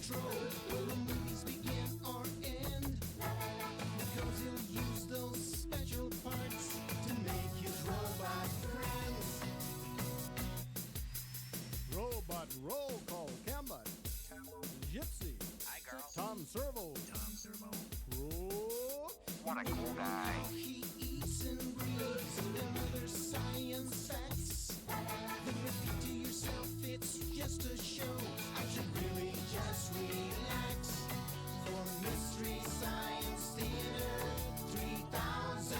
intro. Will the movies begin or end? Because he'll use those special parts to make his robot friends. Robot roll call, Cambot, Gypsy, Hi, girl. Tom Servo, Crow. What a cool guy. He eats and breathes and other science facts. Then repeat to yourself, it's just a show. I should really just relax. For Mystery Science Theater 3000.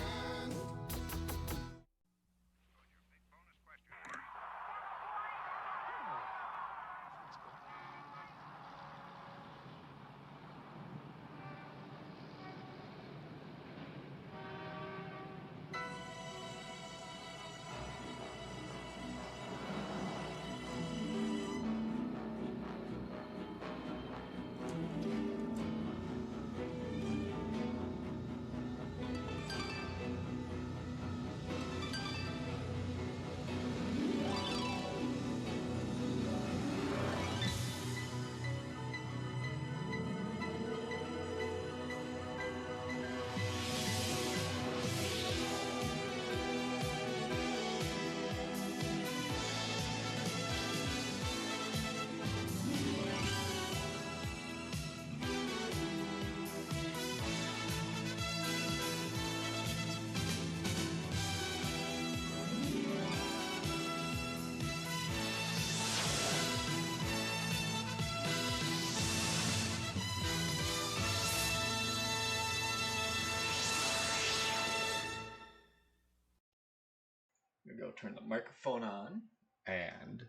I'm gonna go turn the microphone on, and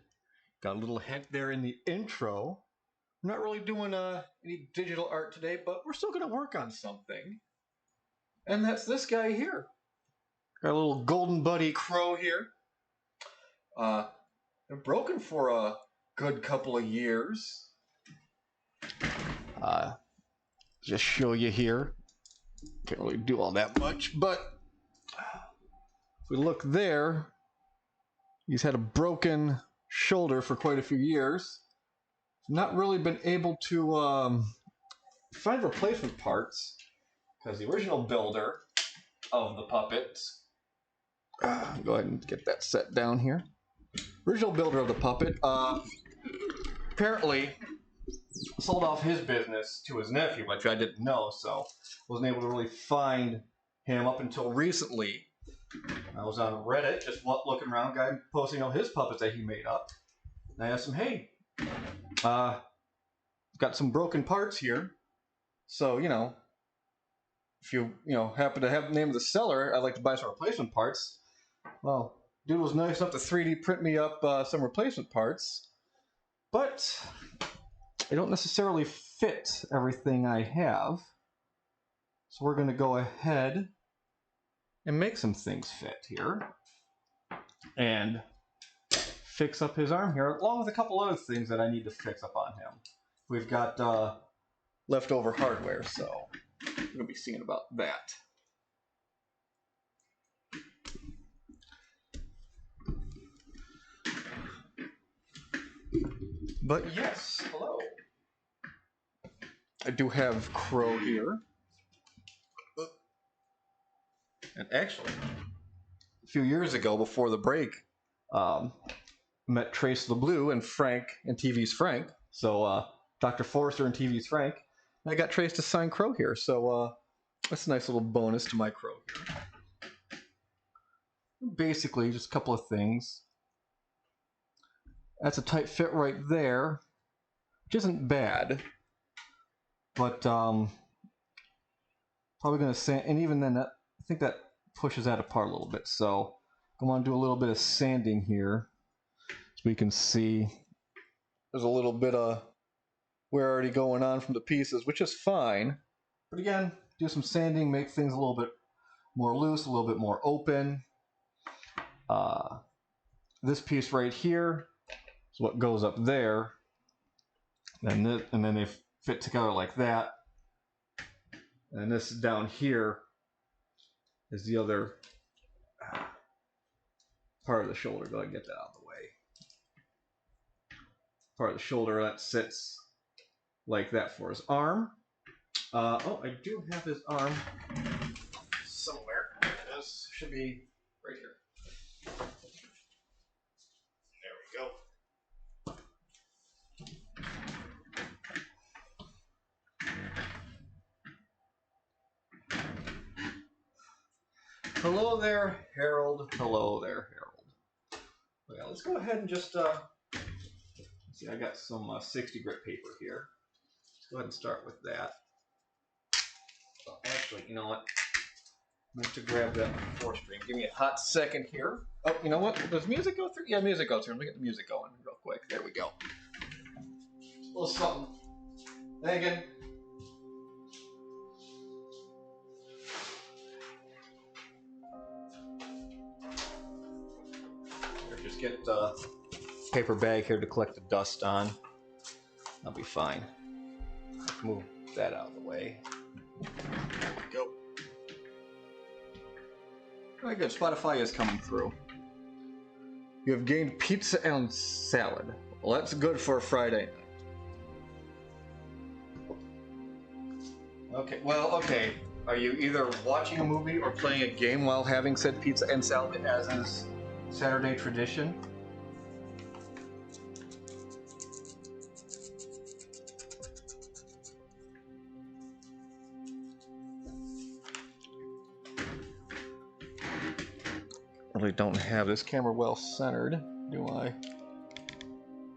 got a little hint there in the intro. I'm not really doing any digital art today, but we're still gonna work on something. And that's this guy here. Got a little golden buddy Crow here. Been broken for a good couple of years. Just show you here. Can't really do all that much, but if we look there, he's had a broken shoulder for quite a few years. Not really been able to find replacement parts because the original builder of the puppet, go ahead and get that set down here. Original builder of the puppet apparently sold off his business to his nephew, which I didn't know, so wasn't able to really find him up until recently. I was on Reddit, just looking around, guy posting his puppets that he made up. And I asked him, hey, got some broken parts here. So, if you, happen to have the name of the seller, I'd like to buy some replacement parts. Well, dude was nice enough to 3D print me up some replacement parts. But they don't necessarily fit everything I have. So we're going to go ahead and make some things fit here. And fix up his arm here, along with a couple other things that I need to fix up on him. We've got leftover hardware, so we're going to be seeing about that. But yes, hello. I do have Crow here. And actually, a few years ago, before the break, met Trace LeBlue and Frank and TV's Frank. So Dr. Forrester and TV's Frank. And I got Trace to sign Crow here. So that's a nice little bonus to my Crow here. Basically, just a couple of things. That's a tight fit right there, which isn't bad. But probably going to sand, and even then, I think that pushes that apart a little bit. So I want to do a little bit of sanding here. So we can see there's a little bit of wear already going on from the pieces, which is fine. But again, do some sanding, make things a little bit more loose, a little bit more open. This piece right here is what goes up there. And then they fit together like that. And this down here is the other part of the shoulder. Go ahead and get that out of the way. Part of the shoulder that sits like that for his arm. Oh, I do have his arm somewhere. This should be right here. There we go. Hello there, Harold. Hello there, Harold. Yeah, let's go ahead and just see. I got some 60 grit paper here. Let's go ahead and start with that. Oh, actually, you know what? I'm going to grab that 4-string. Give me a hot second here. Oh, you know what? Does music go through? Yeah, music goes through. Let me get the music going real quick. There we go. A little something. Thinking. Just get the paper bag here to collect the dust on. I'll be fine. Move that out of the way. There we go. Very good. Spotify is coming through. You have gained pizza and salad. Well, that's good for a Friday night. Okay. Well, okay. Are you either watching a movie or playing a game while having said pizza and salad, as is Saturday tradition? Really don't have this camera well centered, do I?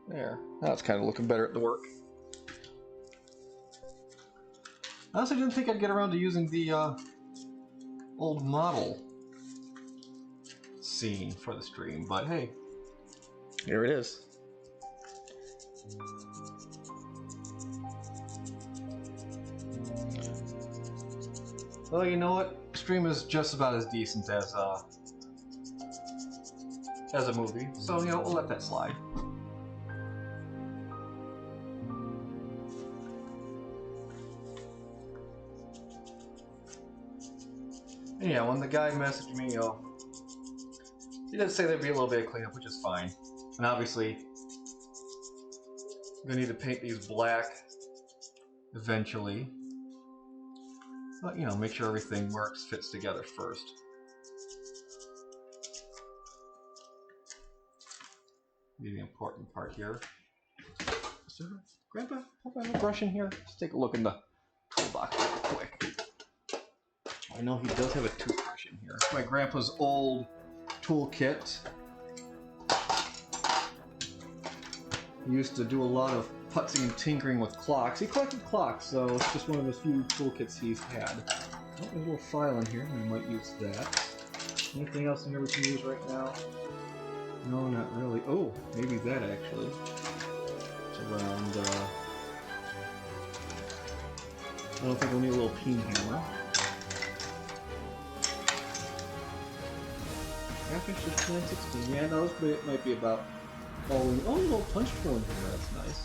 There. Now it's kind of looking better at the work. I also didn't think I'd get around to using the old model scene for the stream, but hey, here it is. Well, you know what? Stream is just about as decent as a movie, so you know we'll let that slide. And yeah, when the guy messaged me, he did say there'd be a little bit of cleanup, which is fine. And obviously, I'm gonna need to paint these black eventually. But you know, make sure everything works, fits together first. Be the important part here. Sir, Grandpa, have I have a brush in here? Let's take a look in the toolbox real quick. I know he does have a toothbrush in here. It's my grandpa's old toolkit. He used to do a lot of putzing and tinkering with clocks. He collected clocks, so it's just one of the few toolkits he's had. Oh, there's a little file in here. We might use that. Anything else in here we can use right now? No, not really. Oh, maybe that actually. It's around, I don't think we'll need a little peen hammer. Graphics just 916. Yeah, no, it might be about all in. Oh, a little punch tool in here. That's nice.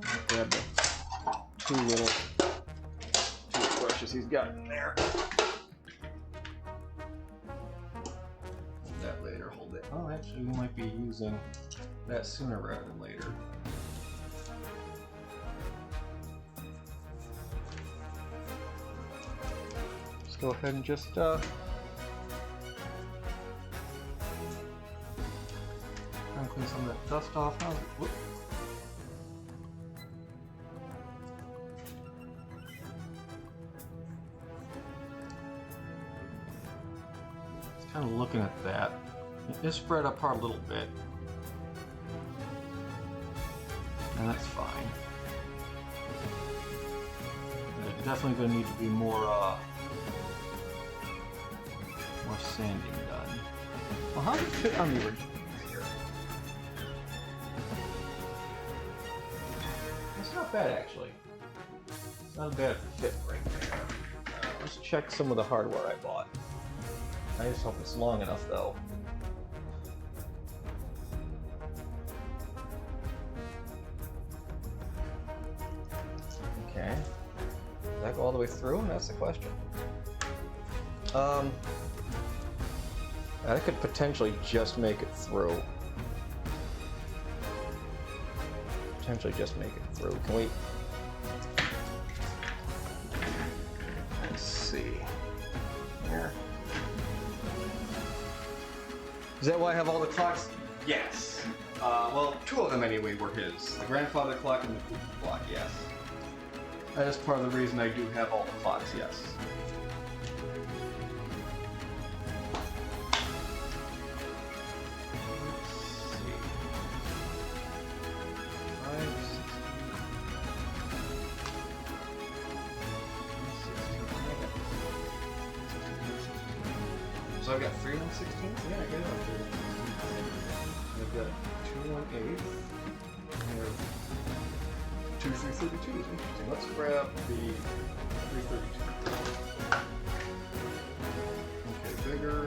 I'll grab the two little toothbrushes he's got in there. Hold that later. Hold it. Oh, actually, we might be using that sooner rather than later. Go ahead and just try and clean some of that dust off now. Whoop. Just kind of looking at that. It is spread apart a little bit, and that's fine. It's definitely going to need to be more sanding done. Well, how does it fit on the original here? It's not bad, actually. It's not a bad fit right there. Let's check some of the hardware I bought. I just hope it's long enough, though. Okay. Does that go all the way through? That's the question. I could potentially just make it through. potentially just make it through. Can we? Let's see. Here. Is that why I have all the clocks? Yes. Well, two of them anyway were his. The grandfather clock and the Cooper clock, yes. That is part of the reason I do have all the clocks, yes. So I've got 3 1/16. Yeah, I got it. I've got 2 1/8. And 2 332s. Interesting. Let's grab the 332. Okay, bigger.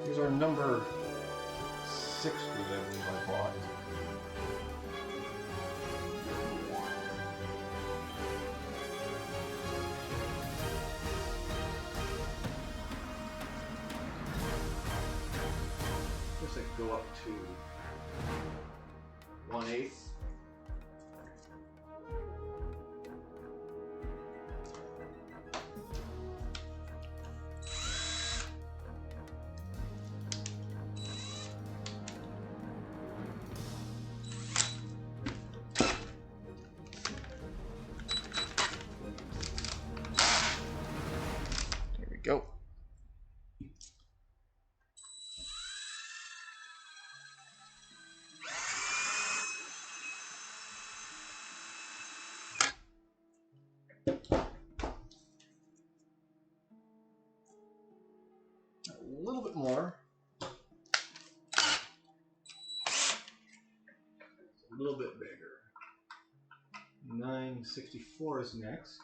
These are number 6 screws I believe I bought. Go up to 1/8. There we go. A little bit more. A little bit bigger. 964 is next.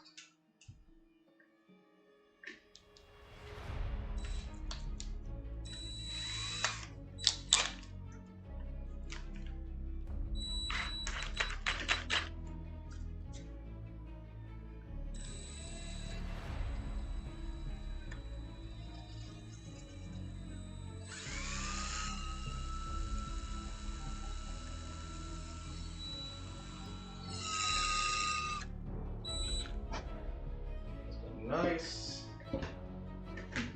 Nice,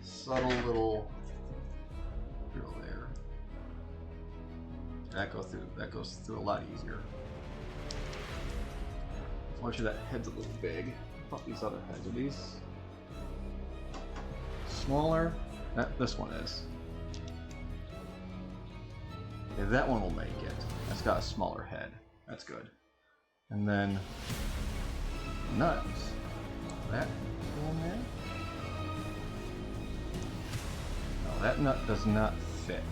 subtle little drill there. That goes through a lot easier. Unfortunately, that head's a little big. How about these other heads? Are these smaller? This one is. Yeah, that one will make it. That's got a smaller head. That's good. And then nuts. That go in there? No, that nut does not fit.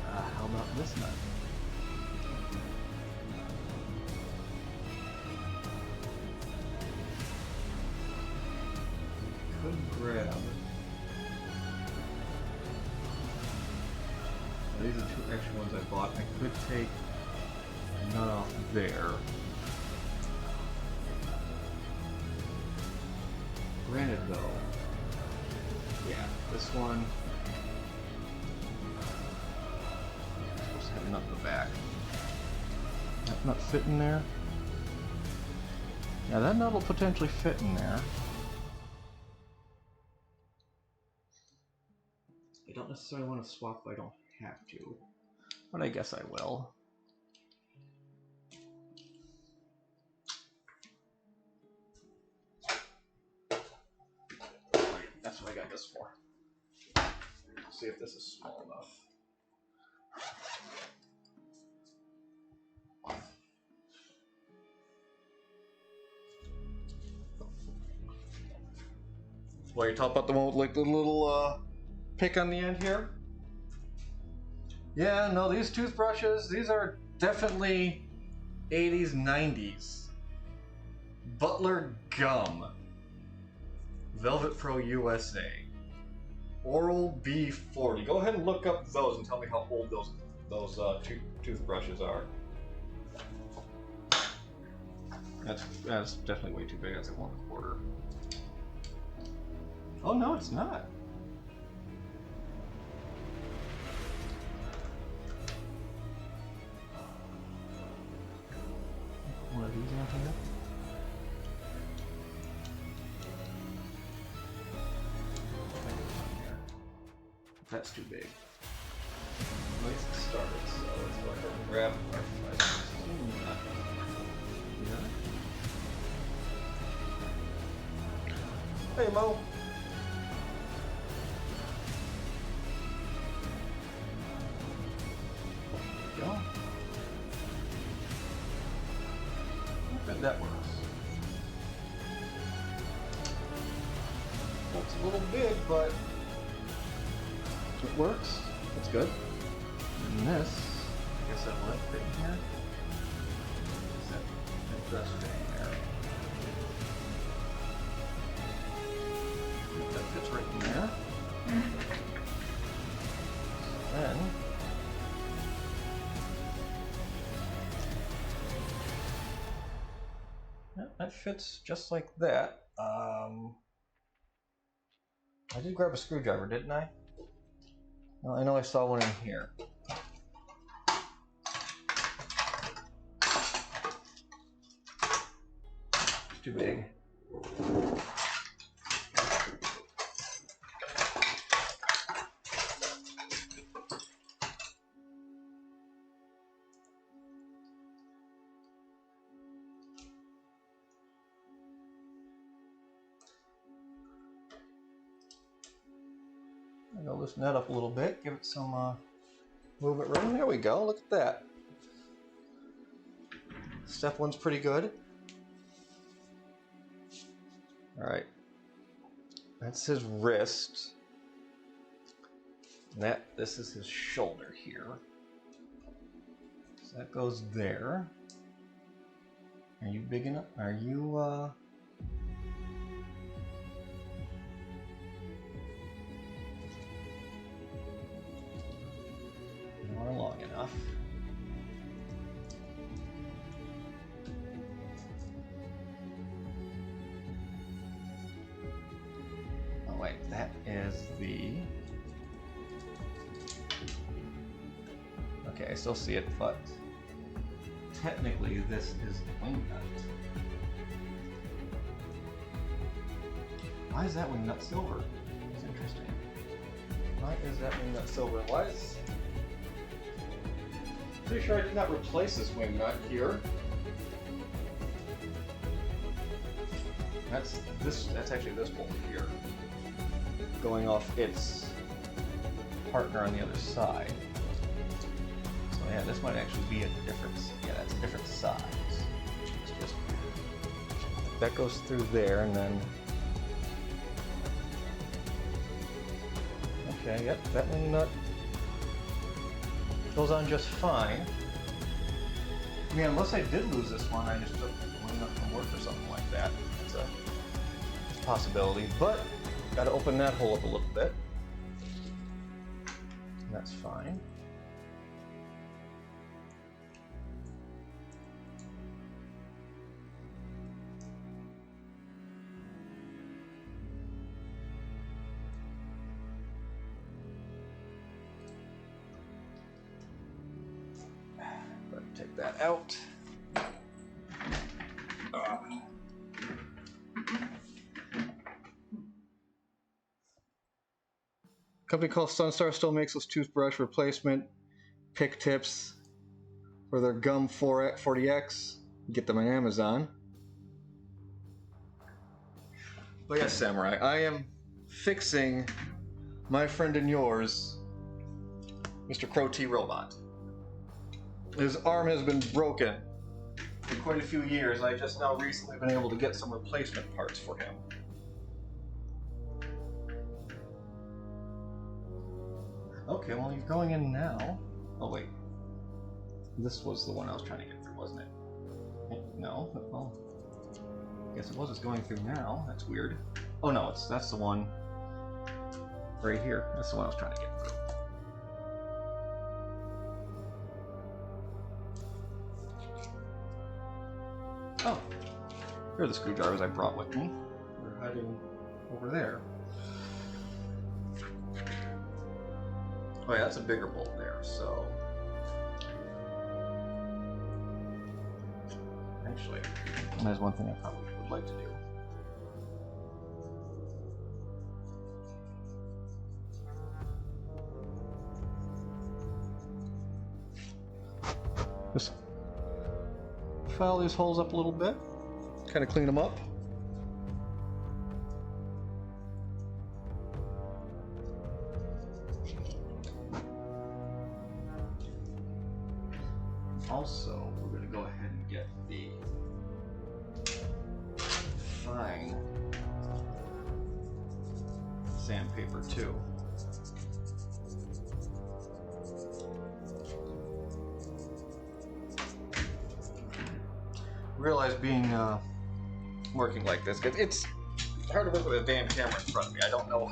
How about this nut? Could grab. These are 2 extra ones I bought. I could take a nut off there. Granted though, yeah, this one I'm supposed to have a nut in the back. That nut fit in there? Yeah, that nut will potentially fit in there. I don't necessarily want to swap if I don't have to, but I guess I will. That's what I got this for. See if this is small enough. While you talk about the one with like the little pick on the end here. Yeah, no, these toothbrushes, these are definitely 80s, 90s. Butler Gum. Velvet Pro USA. Oral B40. Go ahead and look up those and tell me how old those toothbrushes are. That's definitely way too big. That's like 1/4. Oh no, it's not. One of these out here. That's too big. At least it started, so let's go ahead and grab our 516 nut here. Hey Mo! There we go. I bet that works. Well, it's a little big, but it works. That's good. And this, I guess that might fit in here. That does fit in there. That fits right in there. So then, yeah, that fits just like that. I did grab a screwdriver, didn't I? Well, I know I saw one in here. It's too big. I'll loosen that up a little bit, give it some movement room. There we go, look at that. Step one's pretty good. Alright. That's his wrist. And this is his shoulder here. So that goes there. Are you big enough? Are you long enough? Oh wait, that is the... Okay, I still see it, but technically this is the wing nut. Why is that wing nut silver? That's interesting. Why is that wing nut silver? Why is... Pretty sure I did not replace this wing nut here. That's actually this bolt here, going off its partner on the other side. So yeah, this might actually be a different. Yeah, that's a different size. It's just that goes through there, and then okay, yep, that wing nut goes on just fine. I mean, unless I did lose this one, I just took the wing nut from work or something like that. It's a possibility, but gotta open that hole up a little bit. And that's fine. Take that out. Company called Sunstar still makes those toothbrush replacement pick tips for their Gum 40X. Get them on Amazon. But yes, Samurai, I am fixing my friend and yours, Mr. Crow T Robot. His arm has been broken for quite a few years. I just now recently been able to get some replacement parts for him. Okay, well he's going in now. Oh wait, this was the one I was trying to get through, wasn't it? No, well, I guess it was just going through now. That's weird. Oh no, that's the one right here. That's the one I was trying to get through. Oh, Here are the screwdrivers I brought with me. They're hiding over there. Oh yeah, that's a bigger bolt there, so... Actually, there's one thing I probably would like to do. Just file these holes up a little bit, kind of clean them up. Also, we're going to go ahead and get the fine sandpaper too. Realize being working like this, it's hard to work with a damn camera in front of me. I don't know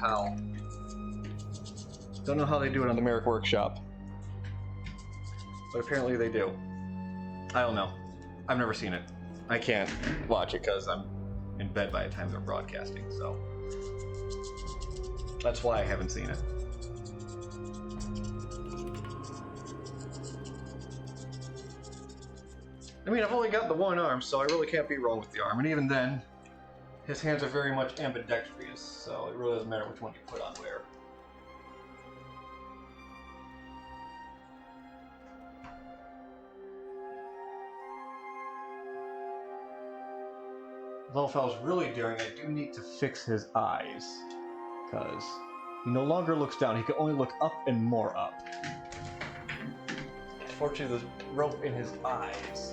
how they do it on the Merrick Workshop, but apparently they do. I don't know. I've never seen it. I can't watch it because I'm in bed by the time they're broadcasting, so that's why I haven't seen it. I mean, I've only got the one arm, so I really can't be wrong with the arm. And even then, his hands are very much ambidextrous, so it really doesn't matter which one you put on where. Although if I was really daring, I do need to fix his eyes, because he no longer looks down, he can only look up and more up. Unfortunately, there's rope in his eyes.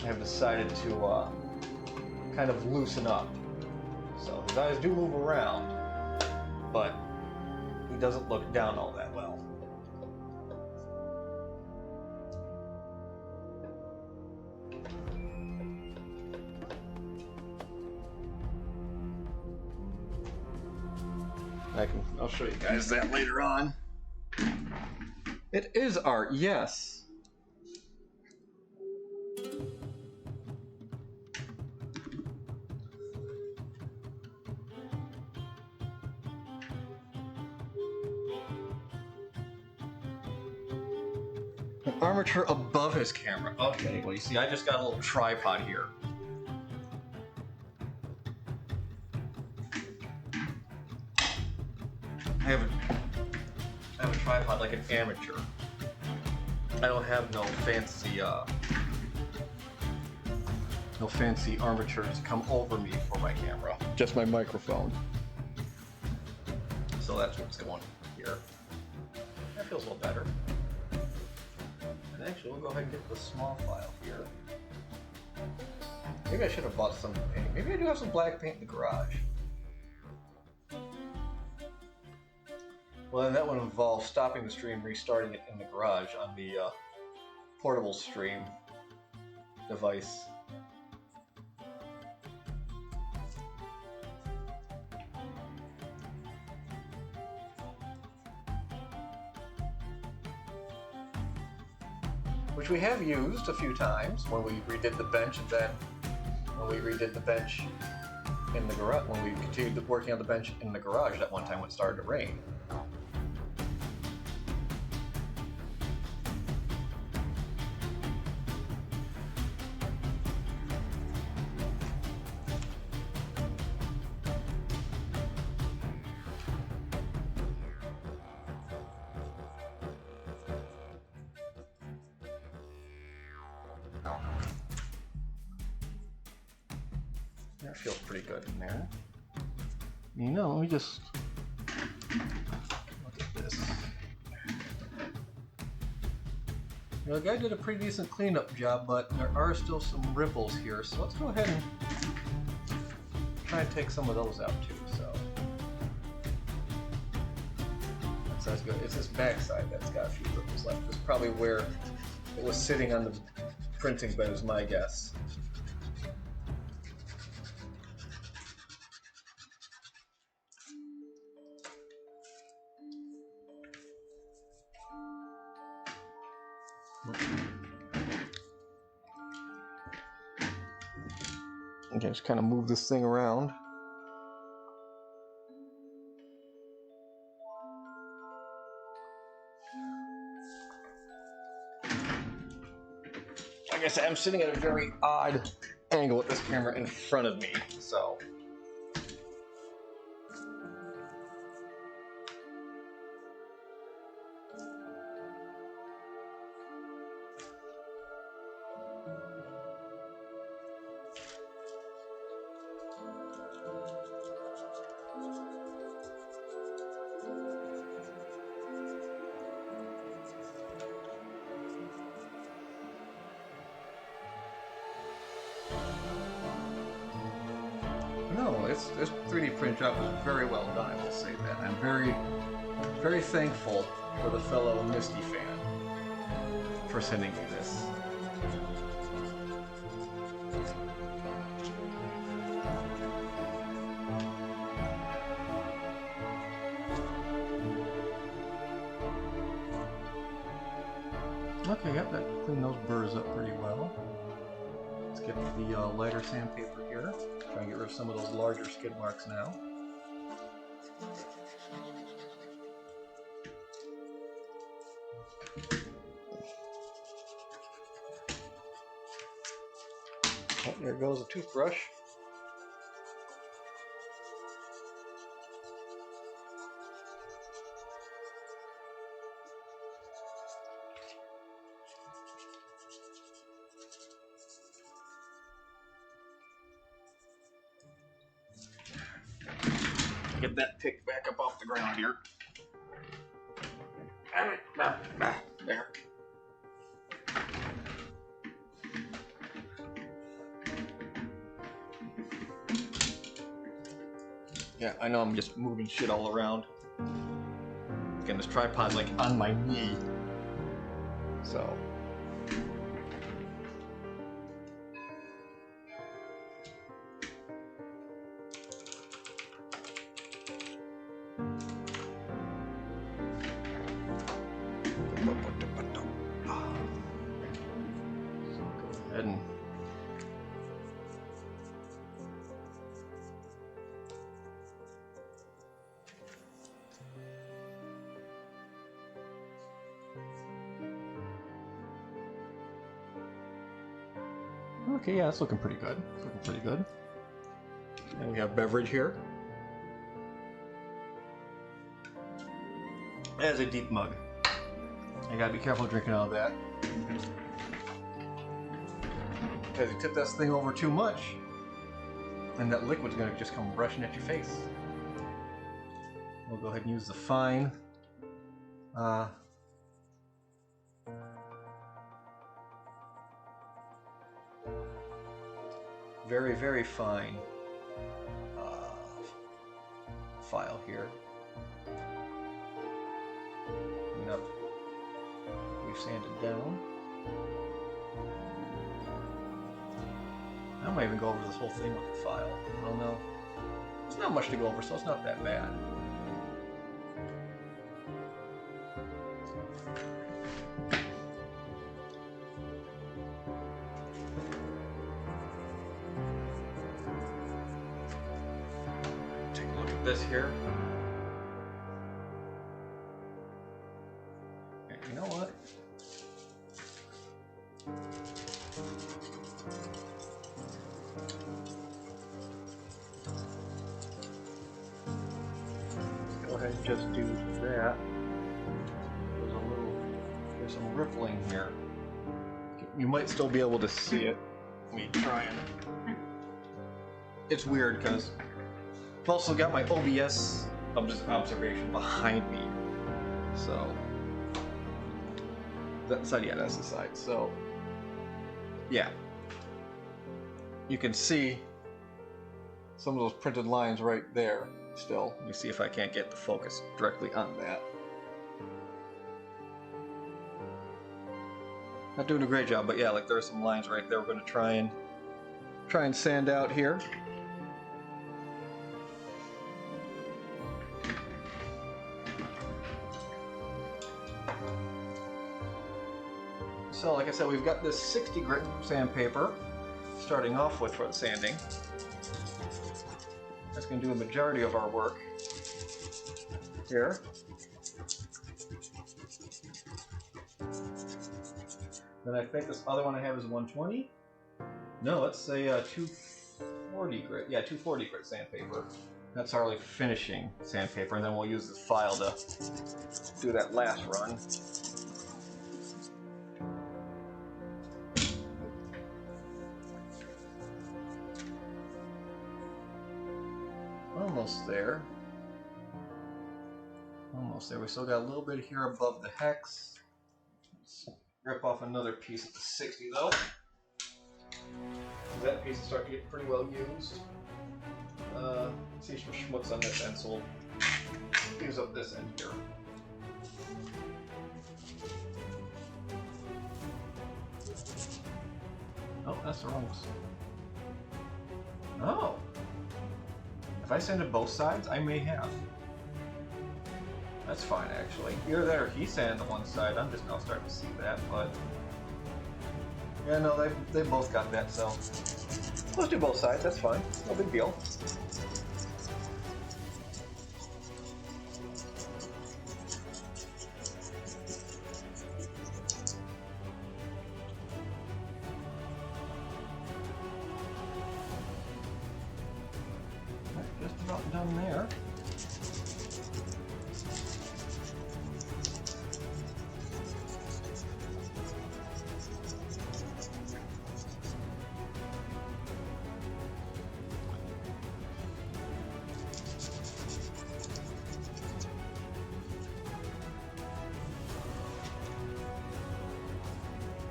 I have decided to kind of loosen up. So his eyes do move around, but he doesn't look down all that well. I'll show you guys that later on. It is art, yes. An armature above his camera. Okay, well you see I just got a little tripod here. I have a tripod like an amateur. I don't have no fancy armatures come over me for my camera. Just my microphone. So that's what's going here. That feels a little better. And actually, we'll go ahead and get the small file here. Maybe I should have bought some paint. Maybe I do have some black paint in the garage. Well, then that would involve stopping the stream, restarting it in the garage on the portable stream device. Which we have used a few times when we redid the bench, and then when we redid the bench in the garage, when we continued working on the bench in the garage that one time when it started to rain. That feels pretty good in there. You know, let me just look at this. You know, the guy did a pretty decent cleanup job, but there are still some ripples here, so let's go ahead and try and take some of those out too. So that's good. It's this backside that's got a few ripples left. It's probably where it was sitting on the printing bed, is my guess. Okay, just kind of move this thing around. Like I said, I'm sitting at a very odd angle with this camera in front of me, so. No, this 3D print job was very well done, I will say that. I'm very, very thankful for the fellow Misty fan for sending me this. Okay, yep, that cleaned those burrs up pretty well. Let's get the lighter sandpaper here. Try and get rid of some of those larger skid marks now. Oh, there goes a toothbrush. Get that picked back up off the ground here. There. Yeah, I know I'm just moving shit all around. Again, this tripod's like on my knee. So. Go ahead and okay, yeah, it's looking pretty good. It's looking pretty good. And we have beverage here. That is a deep mug. I gotta be careful drinking out of that. Because you tip this thing over too much, and that liquid's gonna just come rushing at your face. We'll go ahead and use the fine. Very, very fine file here. Clean up. We've sanded down. I might even go over this whole thing with the file. I don't know. It's not much to go over, so it's not that bad. Take a look at this here. Okay, you know what? Go ahead and just do that. There's some rippling here. You might still be able to see it. Me trying. It's weird because I've also got my OBS observation behind me. So that side, yeah, that's the side. So yeah, you can see some of those printed lines right there still. Let me see if I can't get the focus directly on that. Not doing a great job, but yeah, like there are some lines right there we're going to try and sand out here. So like I said, we've got this 60 grit sandpaper starting off with for the sanding. That's going to do a majority of our work here. Then I think this other one I have is 120. No, let's say 240 grit. Yeah, 240 grit sandpaper. That's our like finishing sandpaper, and then we'll use this file to do that last run. Almost there. Almost there. We still got a little bit here above the hex. Let's rip off another piece of the 60 though. That piece is starting to get pretty well used. See some schmutz on this end, so we'll use up this end here. Oh, that's the wrong. Oh! If I sanded both sides, I may have. That's fine, actually. Either that or he sanded the one side. I'm just now starting to see that, but... yeah, no, they both got that, so... let's do both sides, that's fine. No big deal. Just about done there.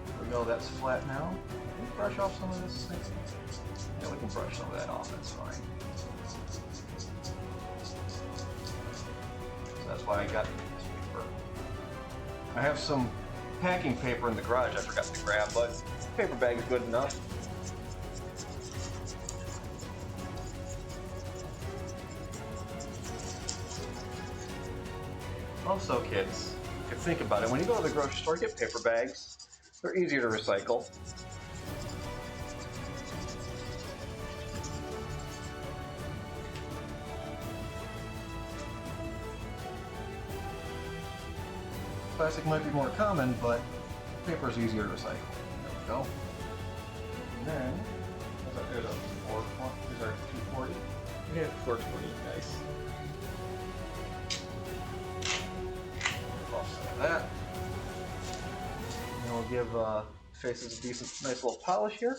There we go, that's flat now. Can we brush off some of this thing? Yeah, we can brush some of that off, that's fine. So that's why I got this paper. I have some packing paper in the garage I forgot to grab, but paper bag is good enough. Also, kids, if you think about it, when you go to the grocery store, get paper bags. They're easier to recycle. Plastic might be more common, but paper is easier to recycle. There we go. And then, there's a 240. Yeah, 420, nice. Off some of that. And we'll give faces a decent, nice little polish here.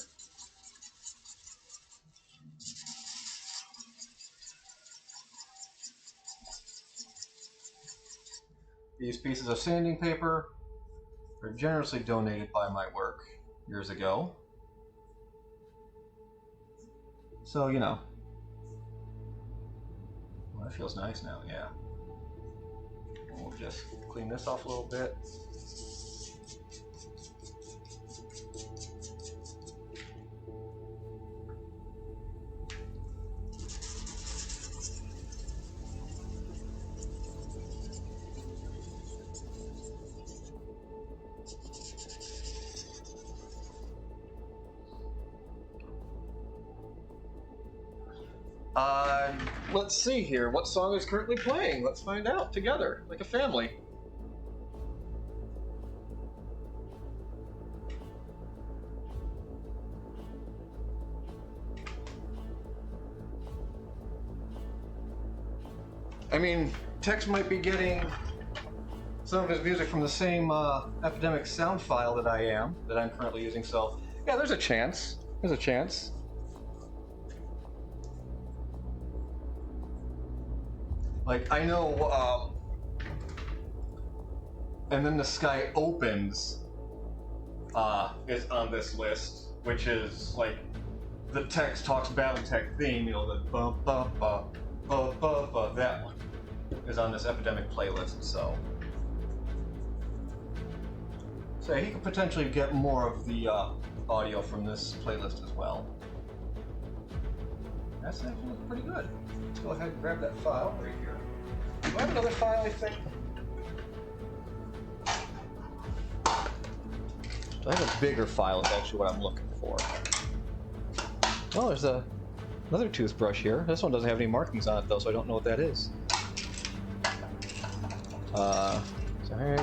These pieces of sanding paper were generously donated by my work years ago. So, you know. Well, that feels nice now, yeah. We'll just clean this off a little bit. Let's see here. What song is currently playing? Let's find out together, like a family. I mean, Tex might be getting some of his music from the same Epidemic sound file that I'm currently using, so yeah, there's a chance. There's a chance. Like, I know, And Then the Sky Opens is on this list, which is, like, the Tex Talks Battletech theme, you know, the ba-ba-ba, that one is on this Epidemic playlist, so. So he could potentially get more of the audio from this playlist as well. That's actually pretty good. Let's go ahead and grab that file right here. Do I have another file, I think? Do I have a bigger file is actually what I'm looking for. Oh, there's another toothbrush here. This one doesn't have any markings on it though, so I don't know what that is. Sorry.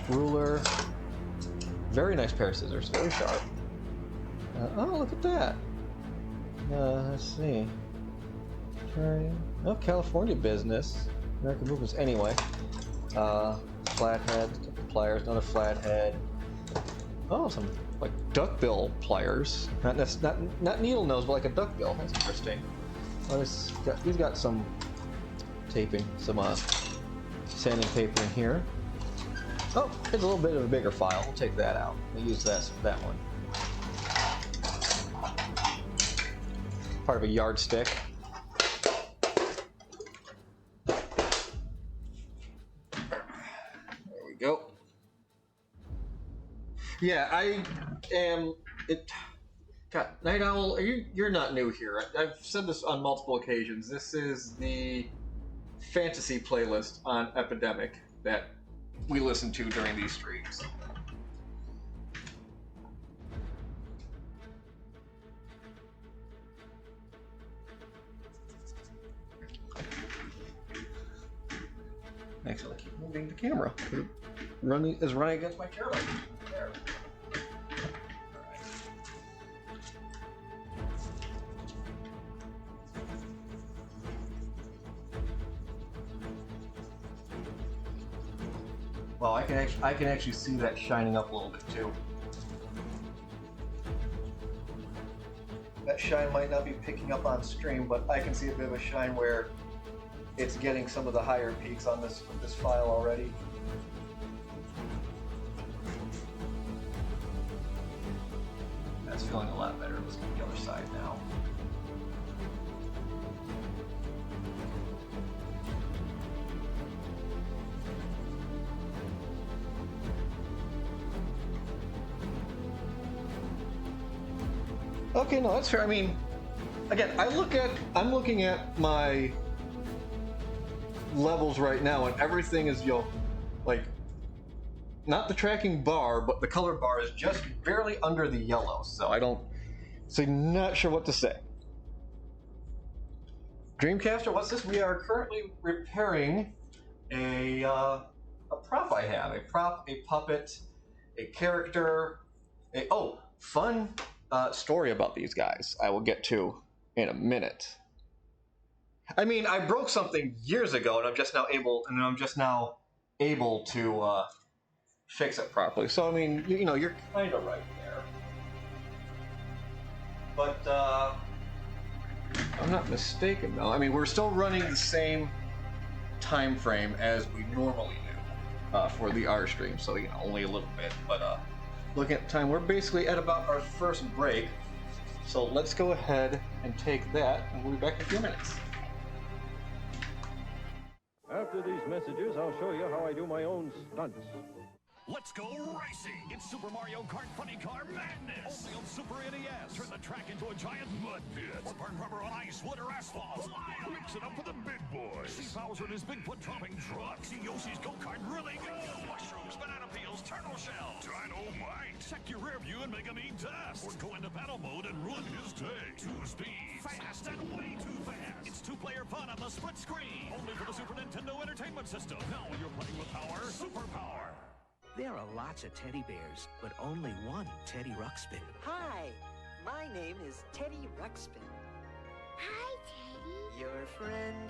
Ruler. Very nice pair of scissors, very sharp. Oh, look at that. Let's see. Oh, California business. American movements. Anyway. Flathead, pliers, another flathead. Oh, some like duckbill pliers. Not needle nose, but like a duckbill. That's interesting. Oh, he's got some taping, some sanding paper in here. Oh, it's a little bit of a bigger file. We'll take that out. We'll use that one. Part of a yardstick. There we go. Yeah, I am. God, Night Owl, you're not new here. I've said this on multiple occasions. This is the fantasy playlist on Epidemic that we listen to during these streams. Actually, I keep moving the camera. It is running against my chair. There. Alright. Well, I can actually see that shining up a little bit too. That shine might not be picking up on stream, but I can see a bit of a shine where it's getting some of the higher peaks on this file already. That's feeling a lot better. Let's get the other side now. Okay, no, that's fair. I mean, again, I'm looking at my levels right now, and everything is, like, not the tracking bar, but the color bar is just barely under the yellow, so not sure what to say. Dreamcaster, what's this? We are currently repairing a prop I have. A prop, a puppet, a character, fun story about these guys I will get to in a minute. I mean, I broke something years ago, and I'm just now able to fix it properly. So I mean, you're kind of right there. But I'm not mistaken though. I mean, we're still running the same time frame as we normally do for the R stream. So only a little bit. But looking at the time, we're basically at about our first break. So let's go ahead and take that, and we'll be back in a few minutes. After these messages, I'll show you how I do my own stunts. Let's go racing! It's Super Mario Kart Funny Car Madness! Only on Super NES! Turn the track into a giant mud pit! Or burn rubber on ice, wood, or asphalt! Mix it up with the big boys! See Bowser and his Bigfoot-dropping truck! See Yoshi's go-kart really go! Mushrooms, banana peels, turtle shells! Dynamite! Check your rear view and make him eat dust! Or go into battle mode and ruin his day! 2 speeds! Fast and way too fast! It's 2-player fun on the split screen! Only for the Super Nintendo Entertainment System! Now you're playing with power, super power! There are lots of teddy bears, but only one Teddy Ruxpin. Hi, my name is Teddy Ruxpin. Hi, Teddy. Your friend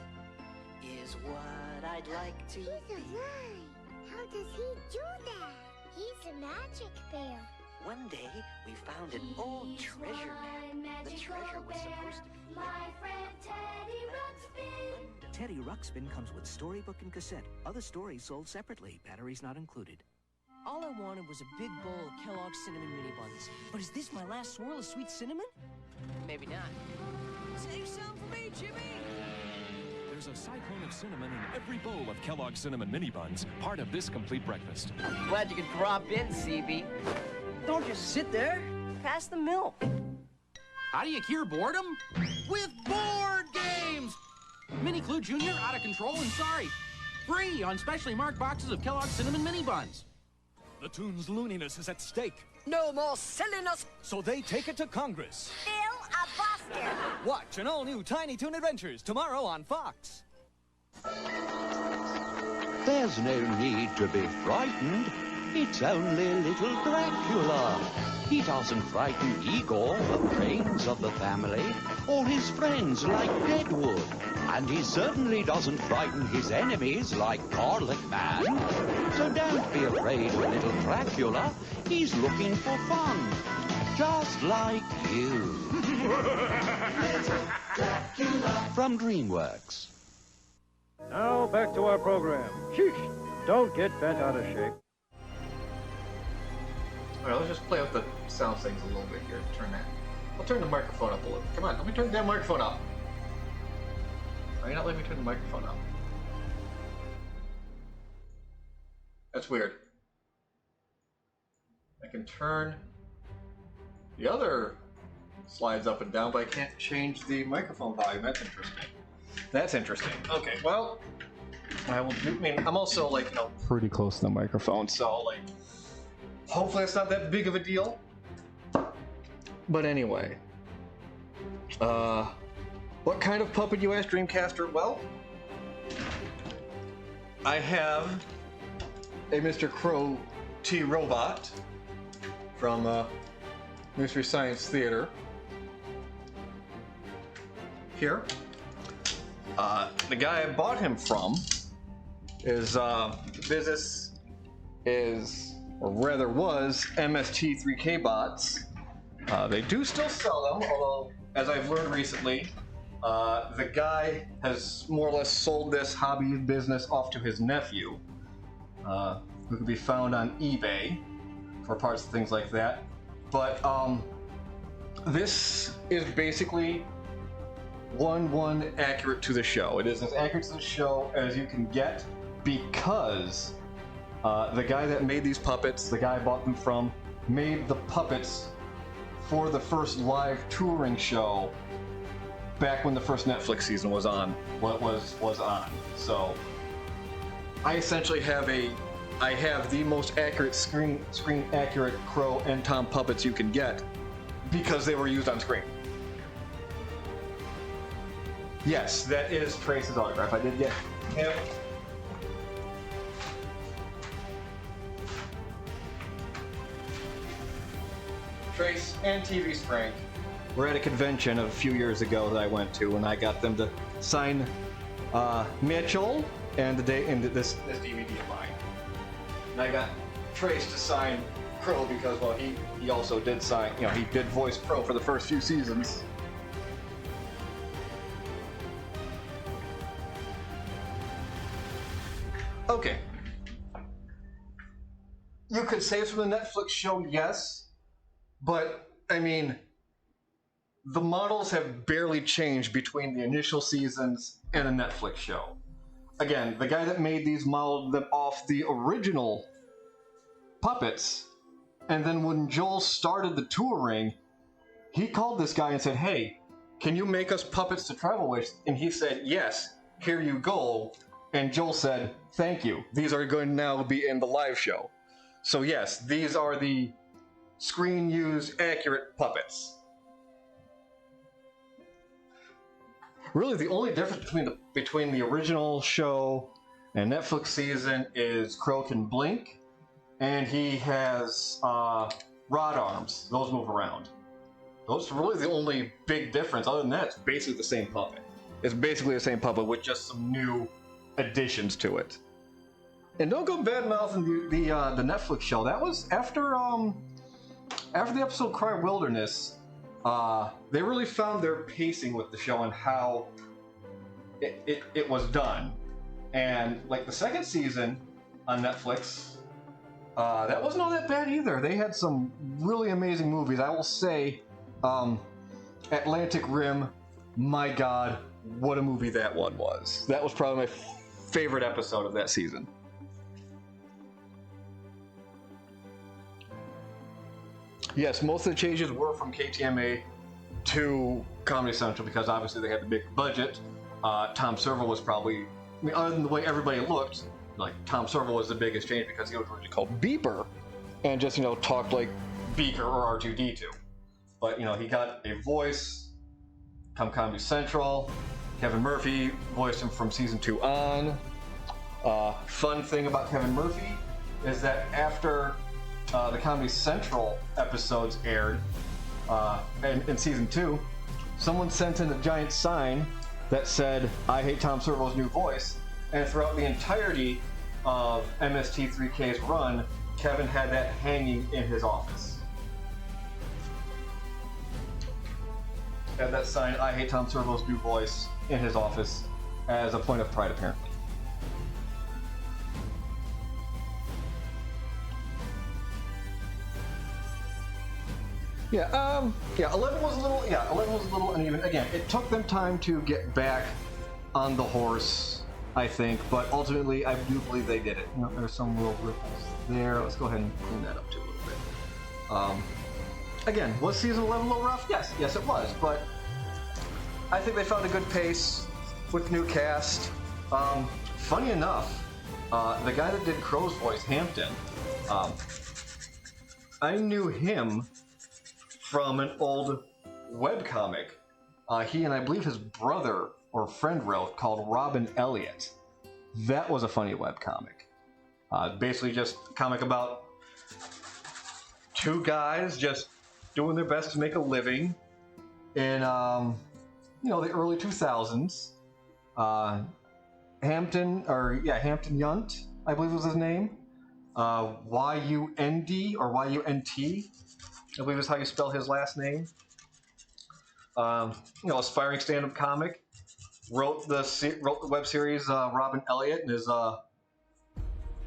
is what I'd like to He's be. alive. How does he do that? He's a magic bear. One day, we found an old treasure map. The treasure was supposed to be My friend Teddy Ruxpin. Teddy Ruxpin comes with storybook and cassette. Other stories sold separately, batteries not included. All I wanted was a big bowl of Kellogg's Cinnamon Mini Buns. But is this my last swirl of sweet cinnamon? Maybe not. Save some for me, Jimmy! There's a cyclone of cinnamon in every bowl of Kellogg's Cinnamon Mini Buns, part of this complete breakfast. Glad you could drop in, CB. Don't just sit there. Pass the milk. How do you cure boredom? With board games! Mini Clue Jr. out of control and sorry. Free on specially marked boxes of Kellogg's Cinnamon Mini Buns. The Toon's looniness is at stake. No more silliness. So they take it to Congress. Bill a Buster. Watch an all-new Tiny Toon Adventures tomorrow on Fox. There's no need to be frightened. It's only little Dracula. He doesn't frighten Igor, the brains of the family, or his friends like Deadwood. And he certainly doesn't frighten his enemies like Garlic Man. So don't be afraid of little Dracula. He's looking for fun, just like you. Little Dracula from DreamWorks. Now back to our program. Sheesh! Don't get bent out of shape. Alright, let's just play with the sound things a little bit here. Turn that. I'll turn the microphone up a little. Come on, let me turn that microphone up. Are you not letting me turn the microphone up? That's weird. I can turn the other slides up and down, but I can't change the microphone volume. That's interesting. That's interesting. Okay, well, I will do. I mean, I'm also like, pretty close to the microphone, so like, hopefully it's not that big of a deal. But anyway, what kind of puppet, you ask, Dreamcaster? Well, I have a Mr. Crow T-Robot from Mystery Science Theater. Here. The guy I bought him from is, business is, or rather was, MST3K Bots. They do still sell them, although, as I've learned recently, the guy has more or less sold this hobby business off to his nephew, who can be found on eBay for parts and things like that. But this is basically 1-1 accurate to the show. It is as accurate to the show as you can get because the guy that made these puppets, the guy I bought them from, made the puppets for the first live touring show back when the first Netflix season was on. Was on. So I essentially have the most accurate screen accurate Crow and Tom puppets you can get because they were used on screen. Yes, that is Trace's autograph. I did get him. Trace and TV Spring were at a convention a few years ago that I went to, and I got them to sign Mitchell and this DVD of mine. And I got Trace to sign Crow because, well, he also did sign, he did voice Crow for the first few seasons. Okay. You could say it's from the Netflix show, yes, but, I mean, the models have barely changed between the initial seasons and the Netflix show. Again, the guy that made these modeled them off the original puppets, and then when Joel started the touring, he called this guy and said, "Hey, can you make us puppets to travel with?" And he said, "Yes, here you go." And Joel said, "Thank you. These are going to now be in the live show." So yes, these are the screen-used accurate puppets. Really, the only difference between the original show and Netflix season is Crow can blink, and he has rod arms. Those move around. Those are really the only big difference. Other than that, it's basically the same puppet. It's basically the same puppet with just some new additions to it. And don't go bad-mouthing the Netflix show. That was after the episode Cry Wilderness. They really found their pacing with the show and how it was done. And like the second season on Netflix, that wasn't all that bad either. They had some really amazing movies. I will say, Atlantic Rim, my God, what a movie that one was. That was probably my favorite episode of that season. Yes, most of the changes were from KTMA to Comedy Central because obviously they had the big budget. Tom Servo was probably, other than the way everybody looked, like Tom Servo was the biggest change because he was originally called Beeper and just, you know, talked like Beaker or R2-D2. But, you know, he got a voice come Comedy Central. Kevin Murphy voiced him from season 2 on. Fun thing about Kevin Murphy is that after the Comedy Central episodes aired in season 2, someone sent in a giant sign that said, "I hate Tom Servo's new voice," and throughout the entirety of MST3K's run, Kevin had that hanging in his office. Had that sign, "I hate Tom Servo's new voice," in his office as a point of pride, apparently. Yeah, 11 was a little uneven. Again, it took them time to get back on the horse, I think, but ultimately, I do believe they did it. You know, there's some little ripples there. Let's go ahead and clean that up too a little bit. Again, was season 11 a little rough? Yes, it was, but I think they found a good pace with new cast. Funny enough, the guy that did Crow's voice, Hampton, I knew him from an old webcomic he and I believe his brother or friend wrote called Robin Elliott. That was a funny webcomic. Basically just a comic about two guys just doing their best to make a living in the early 2000s. Hampton Yount, I believe was his name. Y-U-N-D or Y-U-N-T, I believe is how you spell his last name. Aspiring stand-up comic. Wrote the web series Robin Elliott, and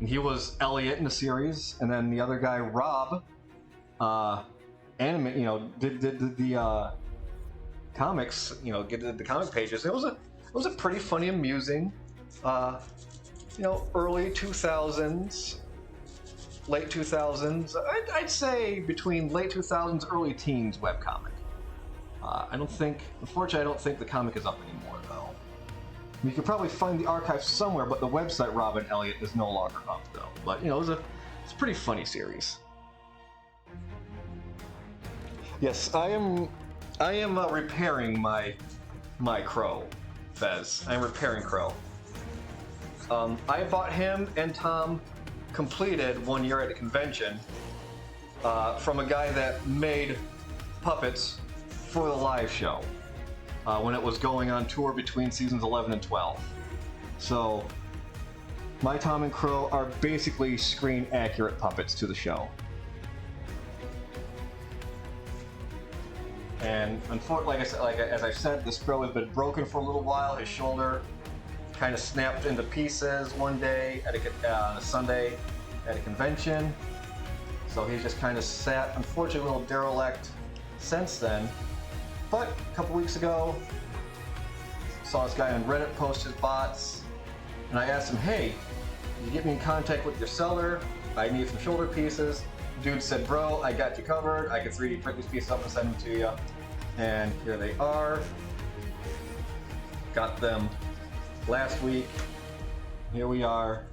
he was Elliot in the series, and then the other guy Rob, did the comics. Did the comic pages. It was a pretty funny, amusing, early 2000s. Late 2000s, I'd say between late 2000s, early teens webcomic. Unfortunately, I don't think the comic is up anymore, though. You could probably find the archive somewhere, but the website Robin Elliott is no longer up, though. But, it's a pretty funny series. Yes, I am repairing my Crow, Fez. I'm repairing Crow. I bought him and Tom completed 1 year at a convention from a guy that made puppets for the live show when it was going on tour between seasons 11 and 12. So my Tom and Crow are basically screen accurate puppets to the show. And unfortunately, as I said, this Crow has been broken for a little while. His shoulder kind of snapped into pieces one day on a Sunday at a convention. So he's just kind of sat, unfortunately, a little derelict since then. But a couple weeks ago, saw this guy on Reddit post his bots, and I asked him, "Hey, can you get me in contact with your seller? I need some shoulder pieces." Dude said, "Bro, I got you covered. I can 3D print these pieces up and send them to you." And here they are. Got them last week. Here we are,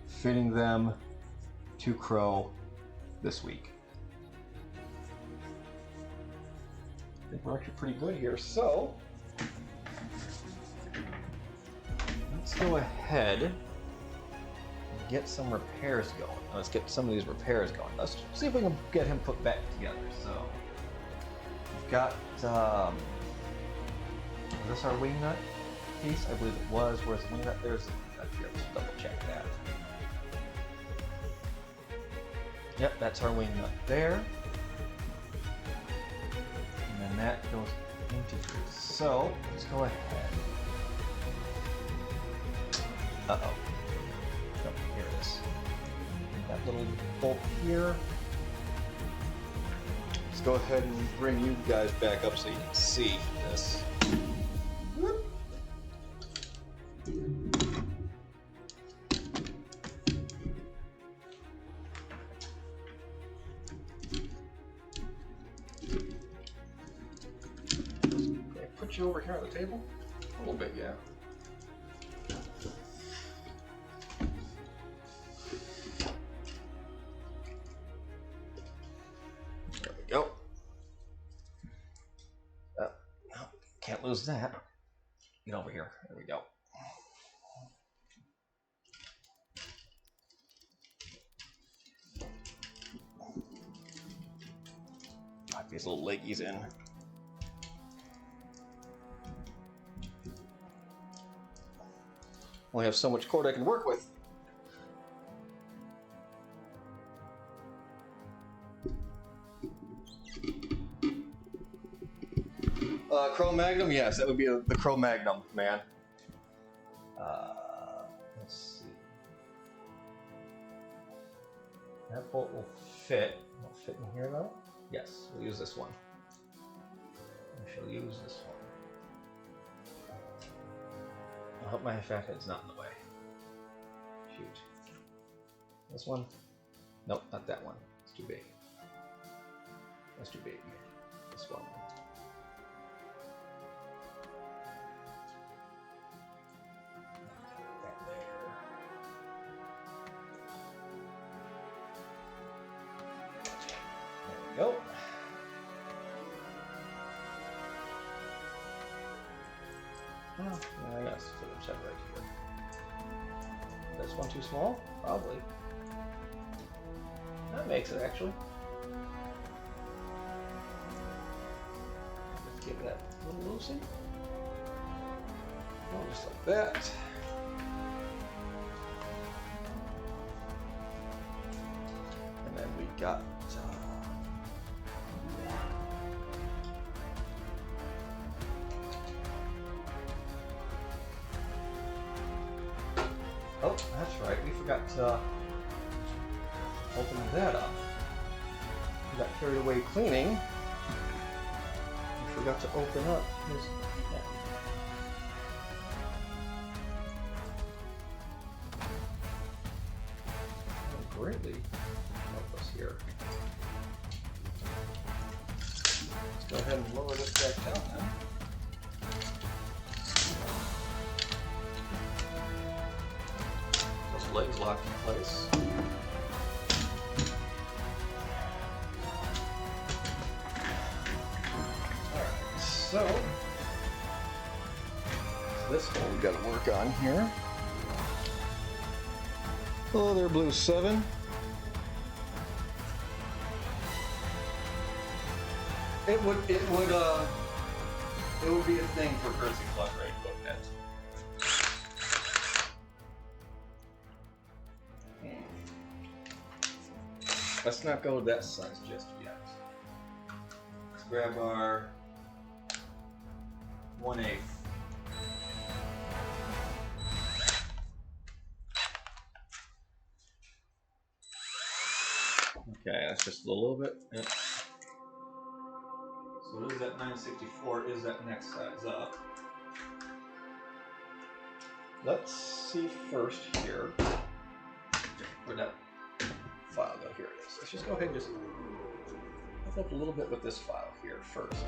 fitting them to Crow this week. I think we're actually pretty good here, so let's go ahead and get some repairs going. Let's get some of these repairs going. Let's see if we can get him put back together. So we've got, is this our wing nut piece? I believe it was. Where's the wing nut? There's the wing nut here. Let's double check that. Yep, that's our wing nut there. And then that goes into here. So let's go ahead. Uh-oh. Oh, here it is. That little bolt here. Let's go ahead and bring you guys back up so you can see this. Whoop. Can I put you over here on the table? A little bit, yeah. lose that. Get over here. There we go. Lock these little leggies in. Only have so much cord I can work with. Cro-Magnum, yes, that would be the Cro-Magnum, man. Let's see. That bolt will fit. Will it fit in here though? Yes, we'll use this one. We shall use this one. I hope my fat head's not in the way. Shoot. This one? Nope, not that one. It's too big. That's too big. This one. Go. Oh, yeah, I guess put them separate here. This one too small? Probably. That makes it actually. Let's give that a little loosey. Oh, just like that. And then we got. Oh, that's right. We forgot to open that up. We got carried away cleaning. We forgot to open up his neck. That'll greatly help us here. Let's go ahead and lower this back down then. Legs locked in place. Alright, so this one we got to work on here. Oh, there, Blue 7. It would be a thing for Percy Club, right? That. Let's not go with that size just yet. Let's grab our 1/8. Okay, that's just a little bit. Yep. So it is that 964, is that next size up. Let's see first here. Where'd that file go? Here it is. Let's just go ahead and just help up a little bit with this file here first.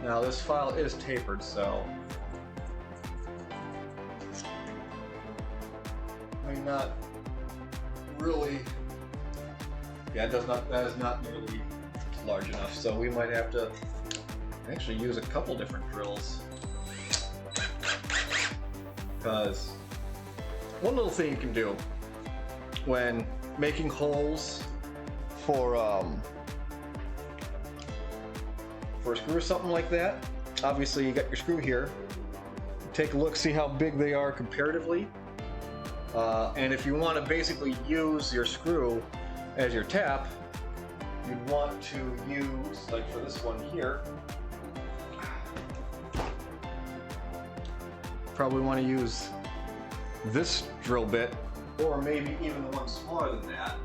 Now this file is tapered, so I mean not really. Yeah, that is not nearly large enough, so we might have to actually use a couple different drills, because one little thing you can do when making holes for a screw or something like that, obviously you got your screw here, take a look, see how big they are comparatively, and if you want to basically use your screw as your tap, you'd want to use, like for this one here, probably want to use this drill bit, or maybe even the one smaller than that.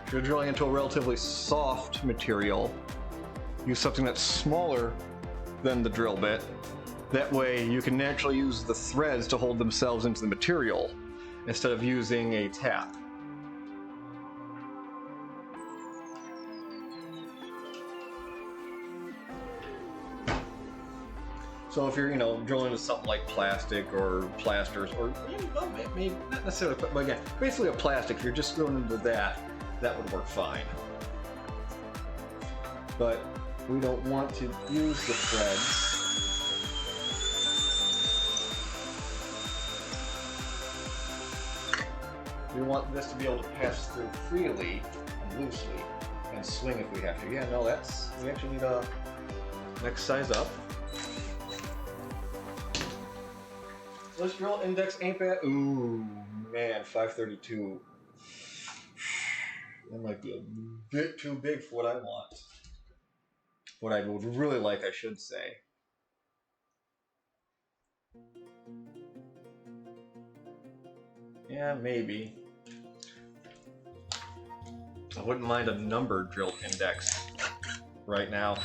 If you're drilling into a relatively soft material, use something that's smaller than the drill bit. That way you can naturally use the threads to hold themselves into the material instead of using a tap. So if you're, drilling into something like plastic or plasters, or maybe not necessarily, but again, basically a plastic, if you're just drilling into that, that would work fine. But we don't want to use the threads. We want this to be able to pass through freely and loosely and swing if we have to. Yeah, no, we actually need a next size up. This drill index ain't bad. Ooh, man, 532. That might be a bit too big for what I want. What I would really like, I should say. Yeah, maybe. I wouldn't mind a number drill index right now.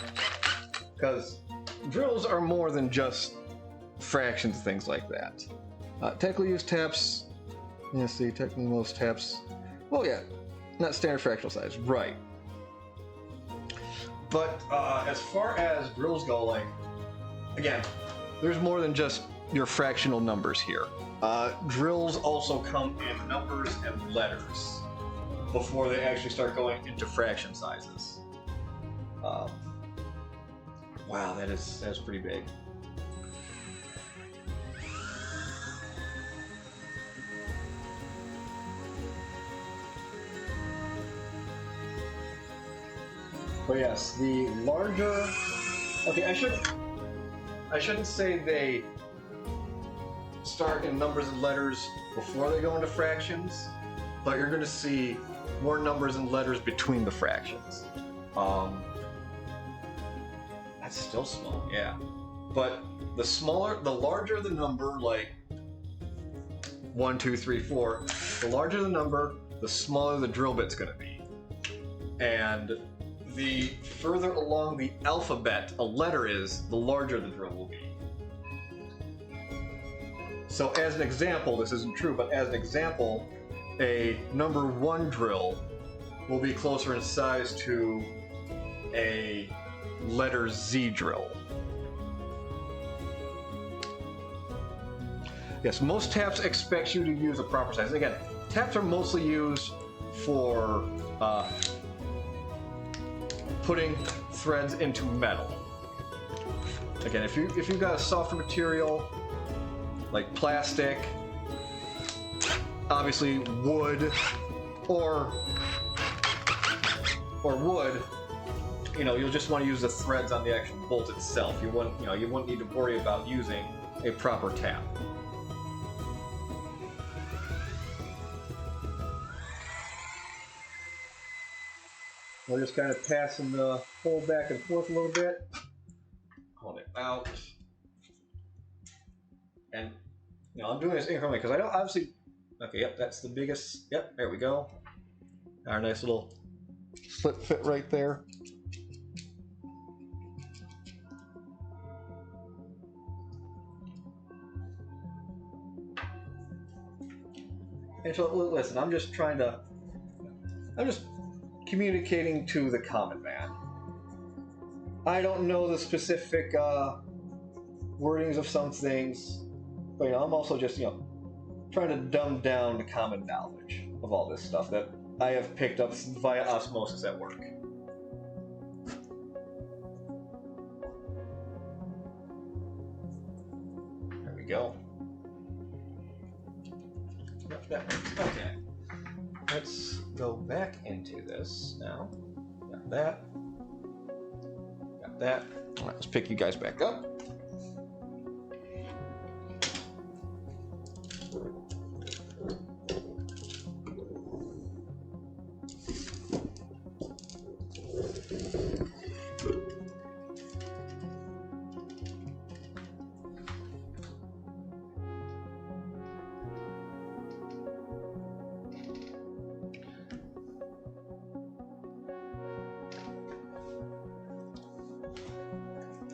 Because drills are more than just fractions, things like that. Technically used taps. Yeah, see, technically most taps. Well, yeah, not standard fractional size, right. But as far as drills go, like, again, there's more than just your fractional numbers here. Drills also come in numbers and letters before they actually start going into fraction sizes. Wow, that's pretty big. But yes, the larger. Okay, I shouldn't say they start in numbers and letters before they go into fractions, but you're going to see more numbers and letters between the fractions. That's still small, yeah. But the larger the number, like 1, 2, 3, 4, the larger the number, the smaller the drill bit's going to be. And the further along the alphabet a letter is, the larger the drill will be. So as an example, this isn't true, but as an example, a number 1 drill will be closer in size to a letter Z drill. Yes, most taps expect you to use a proper size. Again, taps are mostly used for putting threads into metal. Again, if you've got a softer material like plastic, obviously wood, or wood, you'll just want to use the threads on the actual bolt itself. You wouldn't need to worry about using a proper tap. We're just kind of passing the hole back and forth a little bit. Hold it out. And, I'm doing this incrementally because I don't obviously... Okay, yep, that's the biggest. Yep, there we go. Our nice little slit fit right there. And so, listen, I'm just communicating to the common man. I don't know the specific wordings of some things, but I'm also just, trying to dumb down the common knowledge of all this stuff that I have picked up via osmosis at work. There we go. Okay. Let's go back into this now. Got that. Got that. All right, let's pick you guys back up.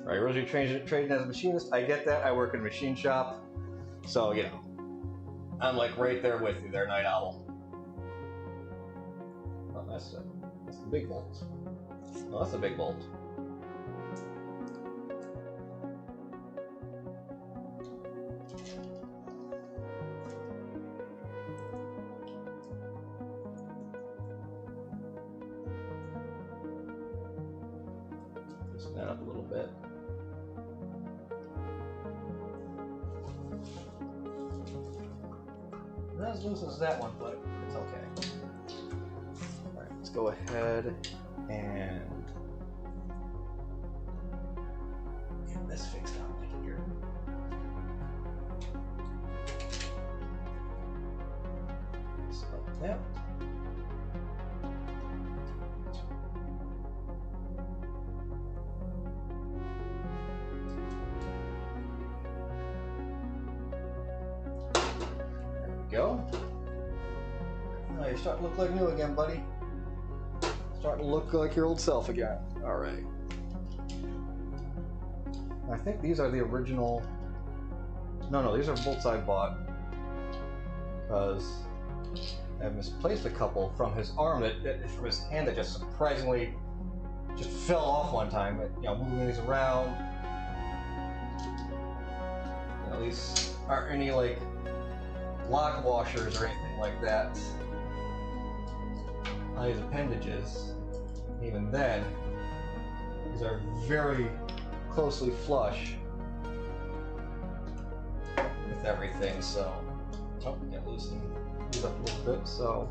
Right, originally trained as a machinist. I get that. I work in a machine shop. So, I'm like right there with you there, Night Owl. Oh, that's the big bolt. Oh, that's a big bolt. Loosen that up a little bit. Not as loose as that one, but it's okay. Alright, let's go ahead and get this fixed out here. Just like that. Go. Oh, you're starting to look like new again, buddy. Starting to look like your old self again. Alright. I think these are the original... No, these are bolts I bought. Because I misplaced a couple from his arm, from his hand that just surprisingly just fell off one time. You know, moving these around. You know, these aren't any, like, lock washers or anything like that on these appendages. Even then, these are very closely flush with everything, so get loosen these up a little bit, so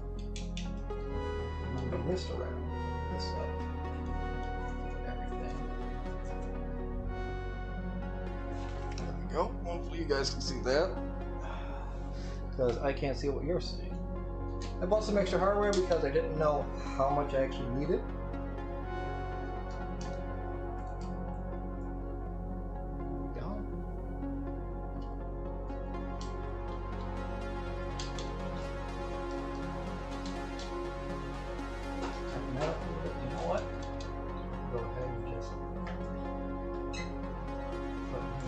move this around, this up, everything. There we go. Hopefully you guys can see that, because I can't see what you're seeing. I bought some extra hardware because I didn't know how much I actually needed.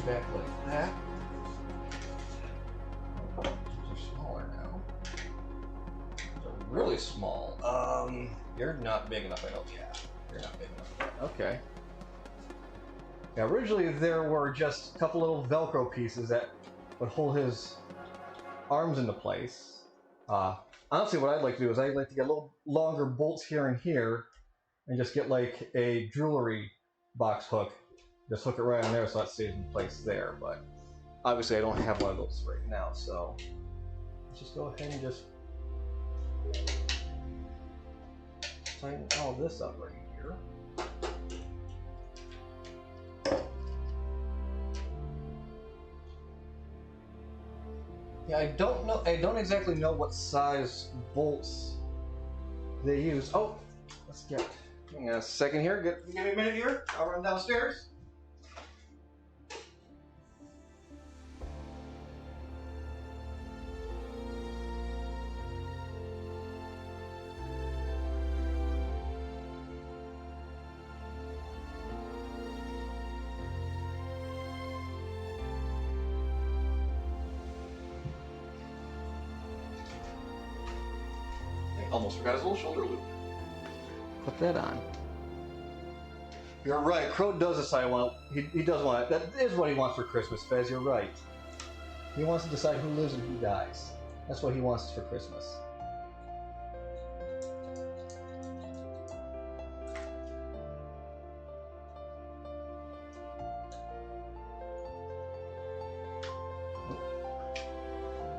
Back like that. These are smaller now. They're really small. You're not big enough, I don't. Yeah, you're not big enough. Okay. Yeah, originally there were just a couple little Velcro pieces that would hold his arms into place. Honestly, what I'd like to do is I'd like to get a little longer bolts here and here, and just get like a jewelry box hook. Just hook it right on there so that stays in place there, but obviously I don't have one of those right now, so let's just go ahead and just tighten all this up right here. Yeah, I don't exactly know what size bolts they use. Oh, let's get, hang on a second here, give me a minute here, I'll run downstairs. Almost forgot his little shoulder loop. Put that on. You're right, Crow does decide he does want it. That is what he wants for Christmas, Fez, you're right. He wants to decide who lives and who dies. That's what he wants for Christmas.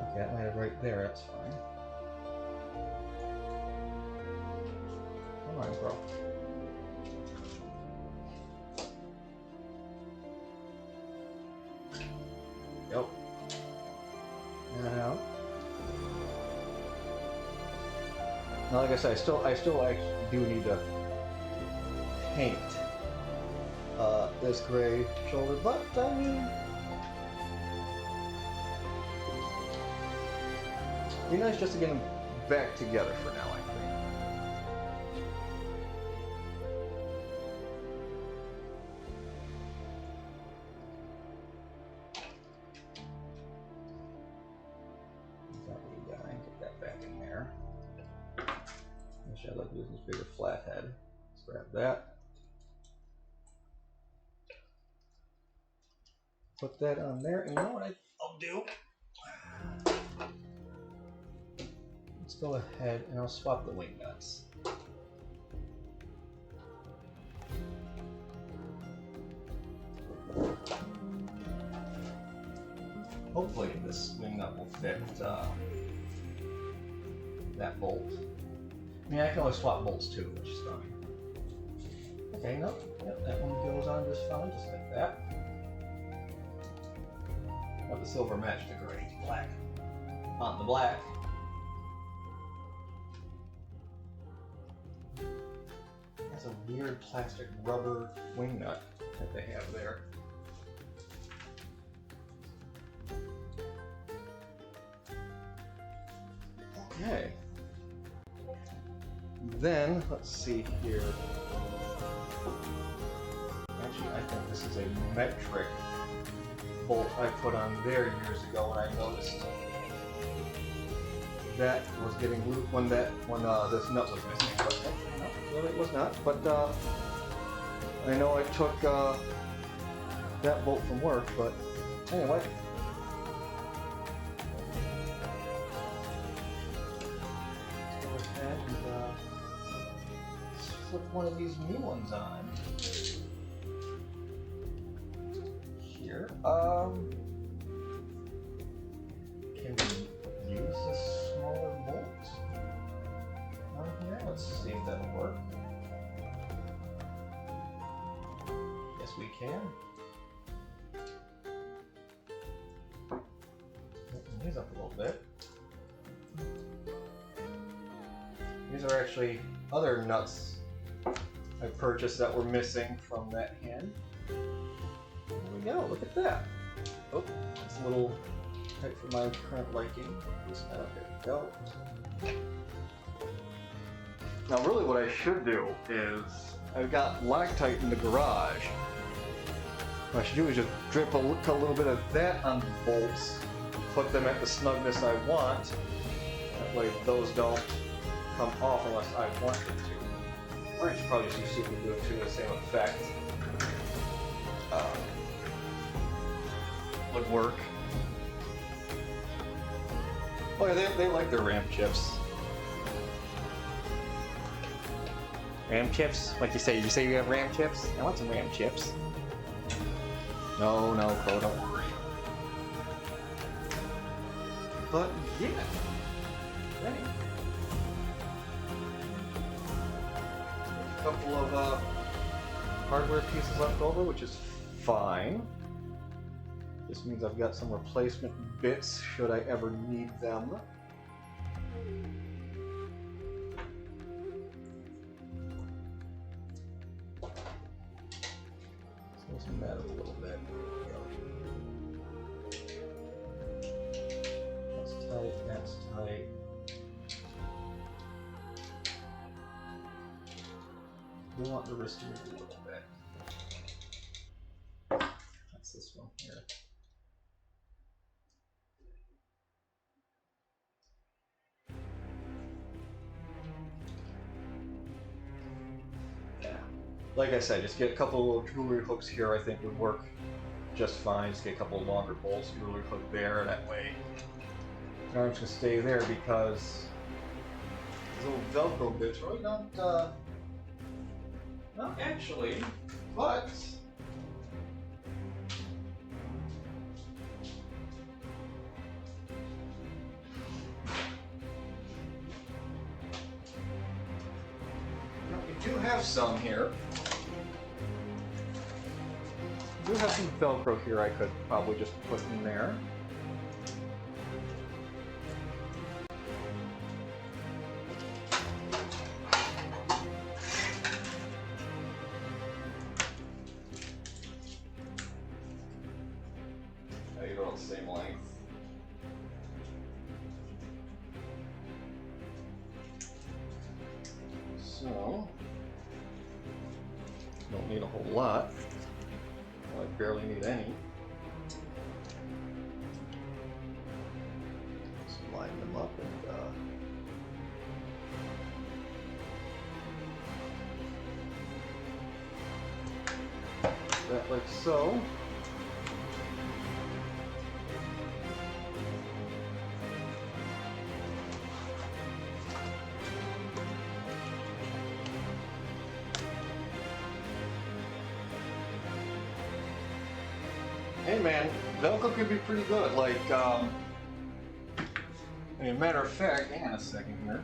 Okay, that might have right there, that's fine. Come on, bro. Yep. Now, like I said, I still actually do need to paint this gray shoulder, but I mean, it'd be nice just to get them back together for now. I'd like to use this bigger flathead. Let's grab that. Put that on there, and you know what I'll do? Let's go ahead and I'll swap the wing nuts. Hopefully this wing nut will fit that bolt. I mean, I can always swap bolts too, which is fine. Okay, no, yep, that one goes on just fine, just like that. Now the silver matched the gray, black on the black. That's a weird plastic rubber wing nut that they have there. Okay. Then, let's see here. Actually, I think this is a metric bolt I put on there years ago when I noticed that was getting loose when this nut was missing. But no, really it was not. But I know I took that bolt from work, but anyway. Put one of these new ones on here. Can we use this smaller bolt on here? Let's see if that'll work. Yes, we can. Open these up a little bit. These are actually other nuts I purchased that were missing from that hand. There we go, look at that. Oh, it's a little tight for my current liking. Just there we go. Now really what I should do is, I've got Loctite in the garage. What I should do is just drip a little bit of that on the bolts, put them at the snugness I want. That way those don't come off unless I want them to. Or I should probably just use super glue to the same effect. Would work. Oh yeah, they like their RAM chips. RAM chips? Like you say you have RAM chips? I want some RAM chips. No, Crow, don't worry. But yeah. Anyway. Couple of hardware pieces left over, which is fine. This means I've got some replacement bits should I ever need them. So let's move that up a little bit. That's tight, that's tight. We want the wrist to move a little bit. That's this one here. Yeah. Like I said, just get a couple of jewelry hooks here I think would work just fine. Just get a couple of longer bolts, jewelry hook there, that way the arms can stay there because these little Velcro bits really don't not actually, but we do have some here. We do have some Velcro here I could probably just put in there. Same length. So, don't need a whole lot. Well, I barely need any. Just line them up and that like so. Hey man, Velcro could be pretty good. Like, I mean, matter of fact, hang on a second here.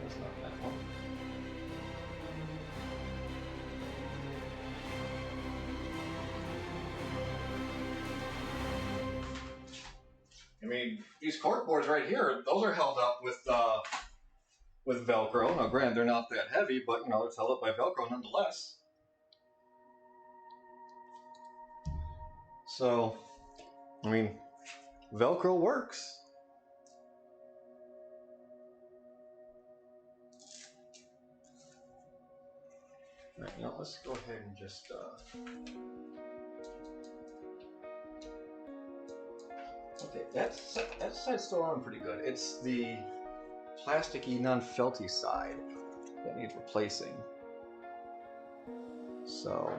That's not that one. I mean, these cork boards right here, those are held up with Velcro. Now, granted, they're not that heavy, but you know, it's held up by Velcro nonetheless. So, I mean, Velcro works. All right, now let's go ahead and just. Okay, that side's still on pretty good. It's the plasticky, non-felty side that needs replacing. So.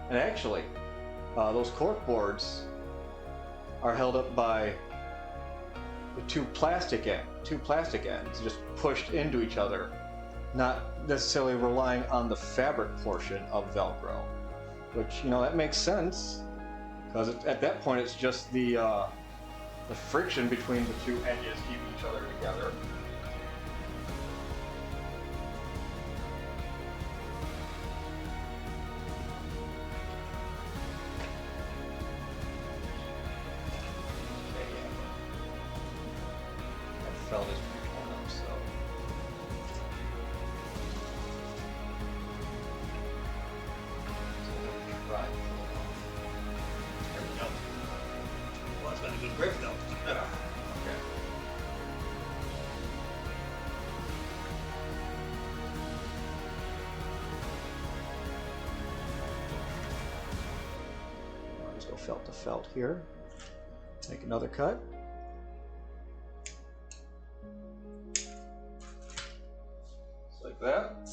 And actually, those cork boards are held up by the two plastic ends just pushed into each other, not necessarily relying on the fabric portion of Velcro, which, you know, that makes sense because at that point it's just the friction between the two edges keeping each other together. Felt is pretty torn up, so. Right. There we go. Well, it's got a good grip though. Okay. I'll just go felt to felt here. Make another cut. Like that.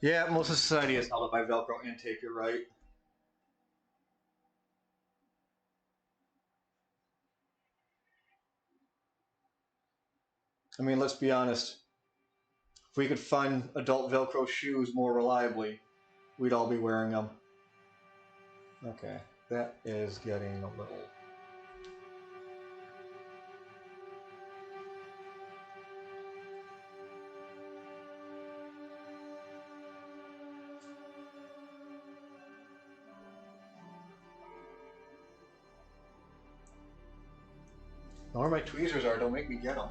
Yeah, most of society is held up by Velcro and tape, you're right. I mean, let's be honest. If we could find adult Velcro shoes more reliably, we'd all be wearing them. Okay, that is getting a little... Where my tweezers are, don't make me get them.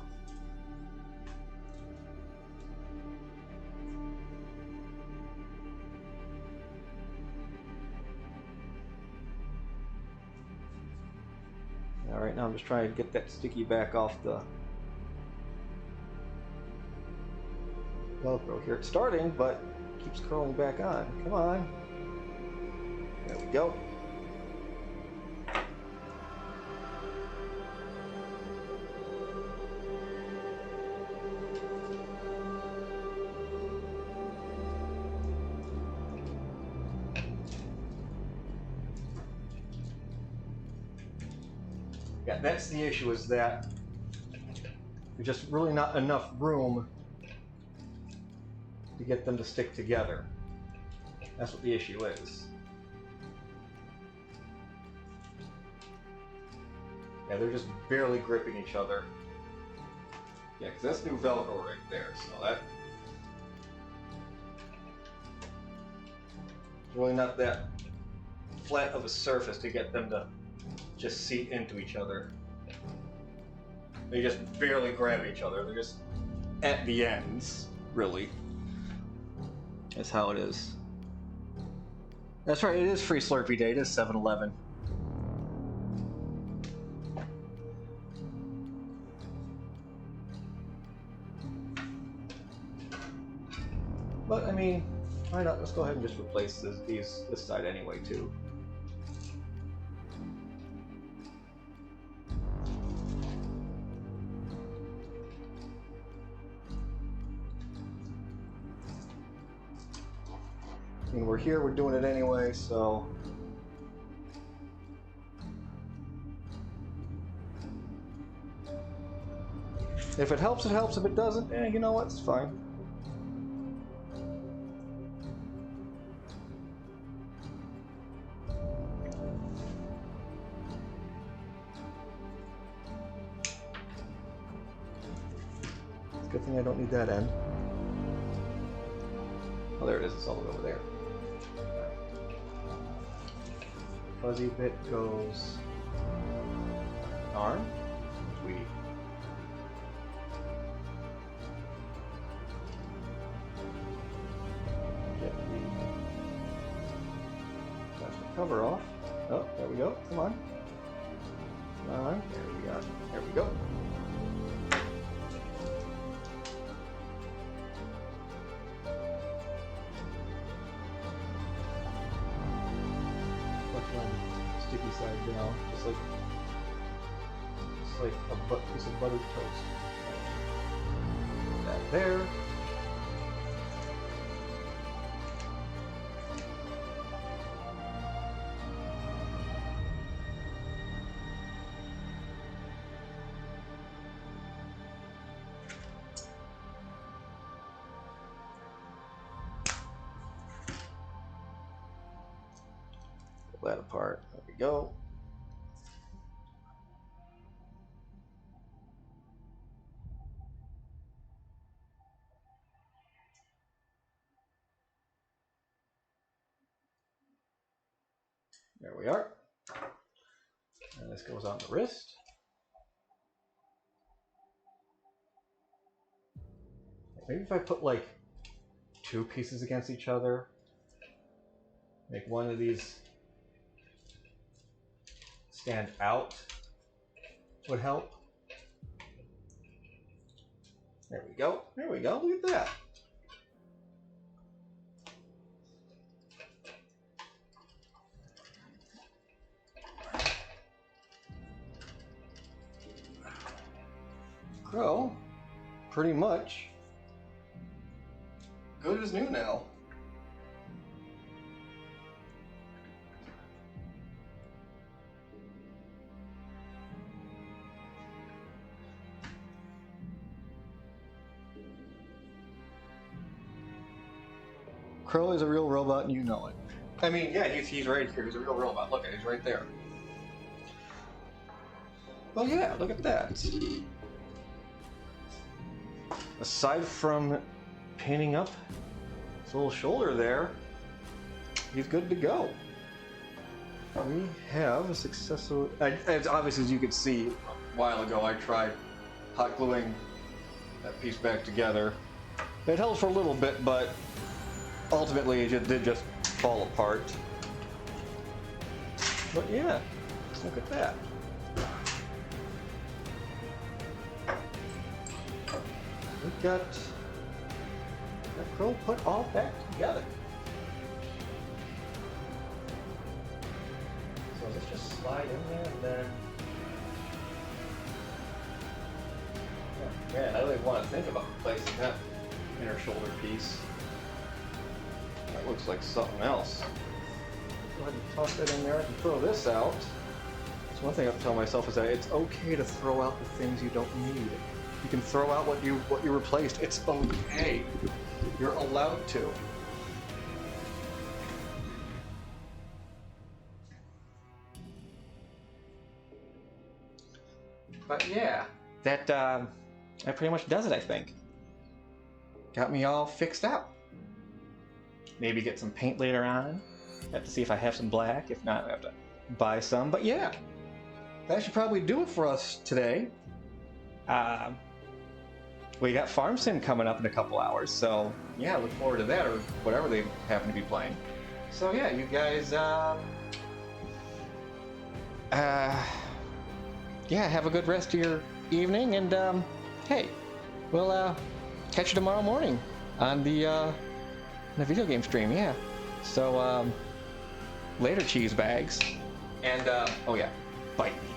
Alright, now I'm just trying to get that sticky back off the Velcro here. It's starting, but keeps curling back on. Come on. There we go. Yeah, that's the issue, is that there's just really not enough room to get them to stick together. That's what the issue is. Yeah, they're just barely gripping each other. Yeah, because that's new Velcro right there, so that... It's really not that flat of a surface to get them to just seat into each other. They just barely grab each other. They're just at the ends, really. That's how it is. That's right, it is free Slurpee Day. It is 7-Eleven. But, I mean, why not? Let's go ahead and just replace this side anyway, too. I mean, we're here, we're doing it anyway, so... If it helps, it helps. If it doesn't, you know what? It's fine. It's a good thing I don't need that end. Oh, there it is. It's all the way over there. Fuzzy bit goes... arm? Sweetie. Cover off. Oh, there we go. Come on. Come on. There we go. There we go. Left one sticky side down, just like a piece of buttered toast. Put that there. That apart. There we go. There we are. And this goes on the wrist. Maybe if I put like two pieces against each other, make one of these stand out would help. There we go. There we go. Look at that. Crow, pretty much good as new now. Crow is a real robot, and you know it. I mean, yeah, he's right here. He's a real robot. Look at it. He's right there. Well, yeah, look at that. Aside from painting up his little shoulder there, he's good to go. We have a successful... As obviously as you could see a while ago, I tried hot gluing that piece back together. It held for a little bit, but ultimately it did just fall apart. But yeah, look at that. We've got that Crow put all back together. So let's just slide in there and then... Oh, man, I really want to think about replacing that inner shoulder piece. That looks like something else. Go ahead and toss that in there. I can throw this out. So one thing I have to tell myself is that it's okay to throw out the things you don't need. You can throw out what you replaced. It's okay. You're allowed to. But yeah, that pretty much does it, I think. Got me all fixed out. Maybe get some paint later on. Have to see if I have some black. If not, I have to buy some. But yeah, that should probably do it for us today. We got Farm Sim coming up in a couple hours, so yeah, look forward to that, or whatever they happen to be playing. So yeah, you guys, yeah, have a good rest of your evening, and hey, we'll catch you tomorrow morning on the video game stream. Yeah, so later, cheese bags, and oh yeah, bite me.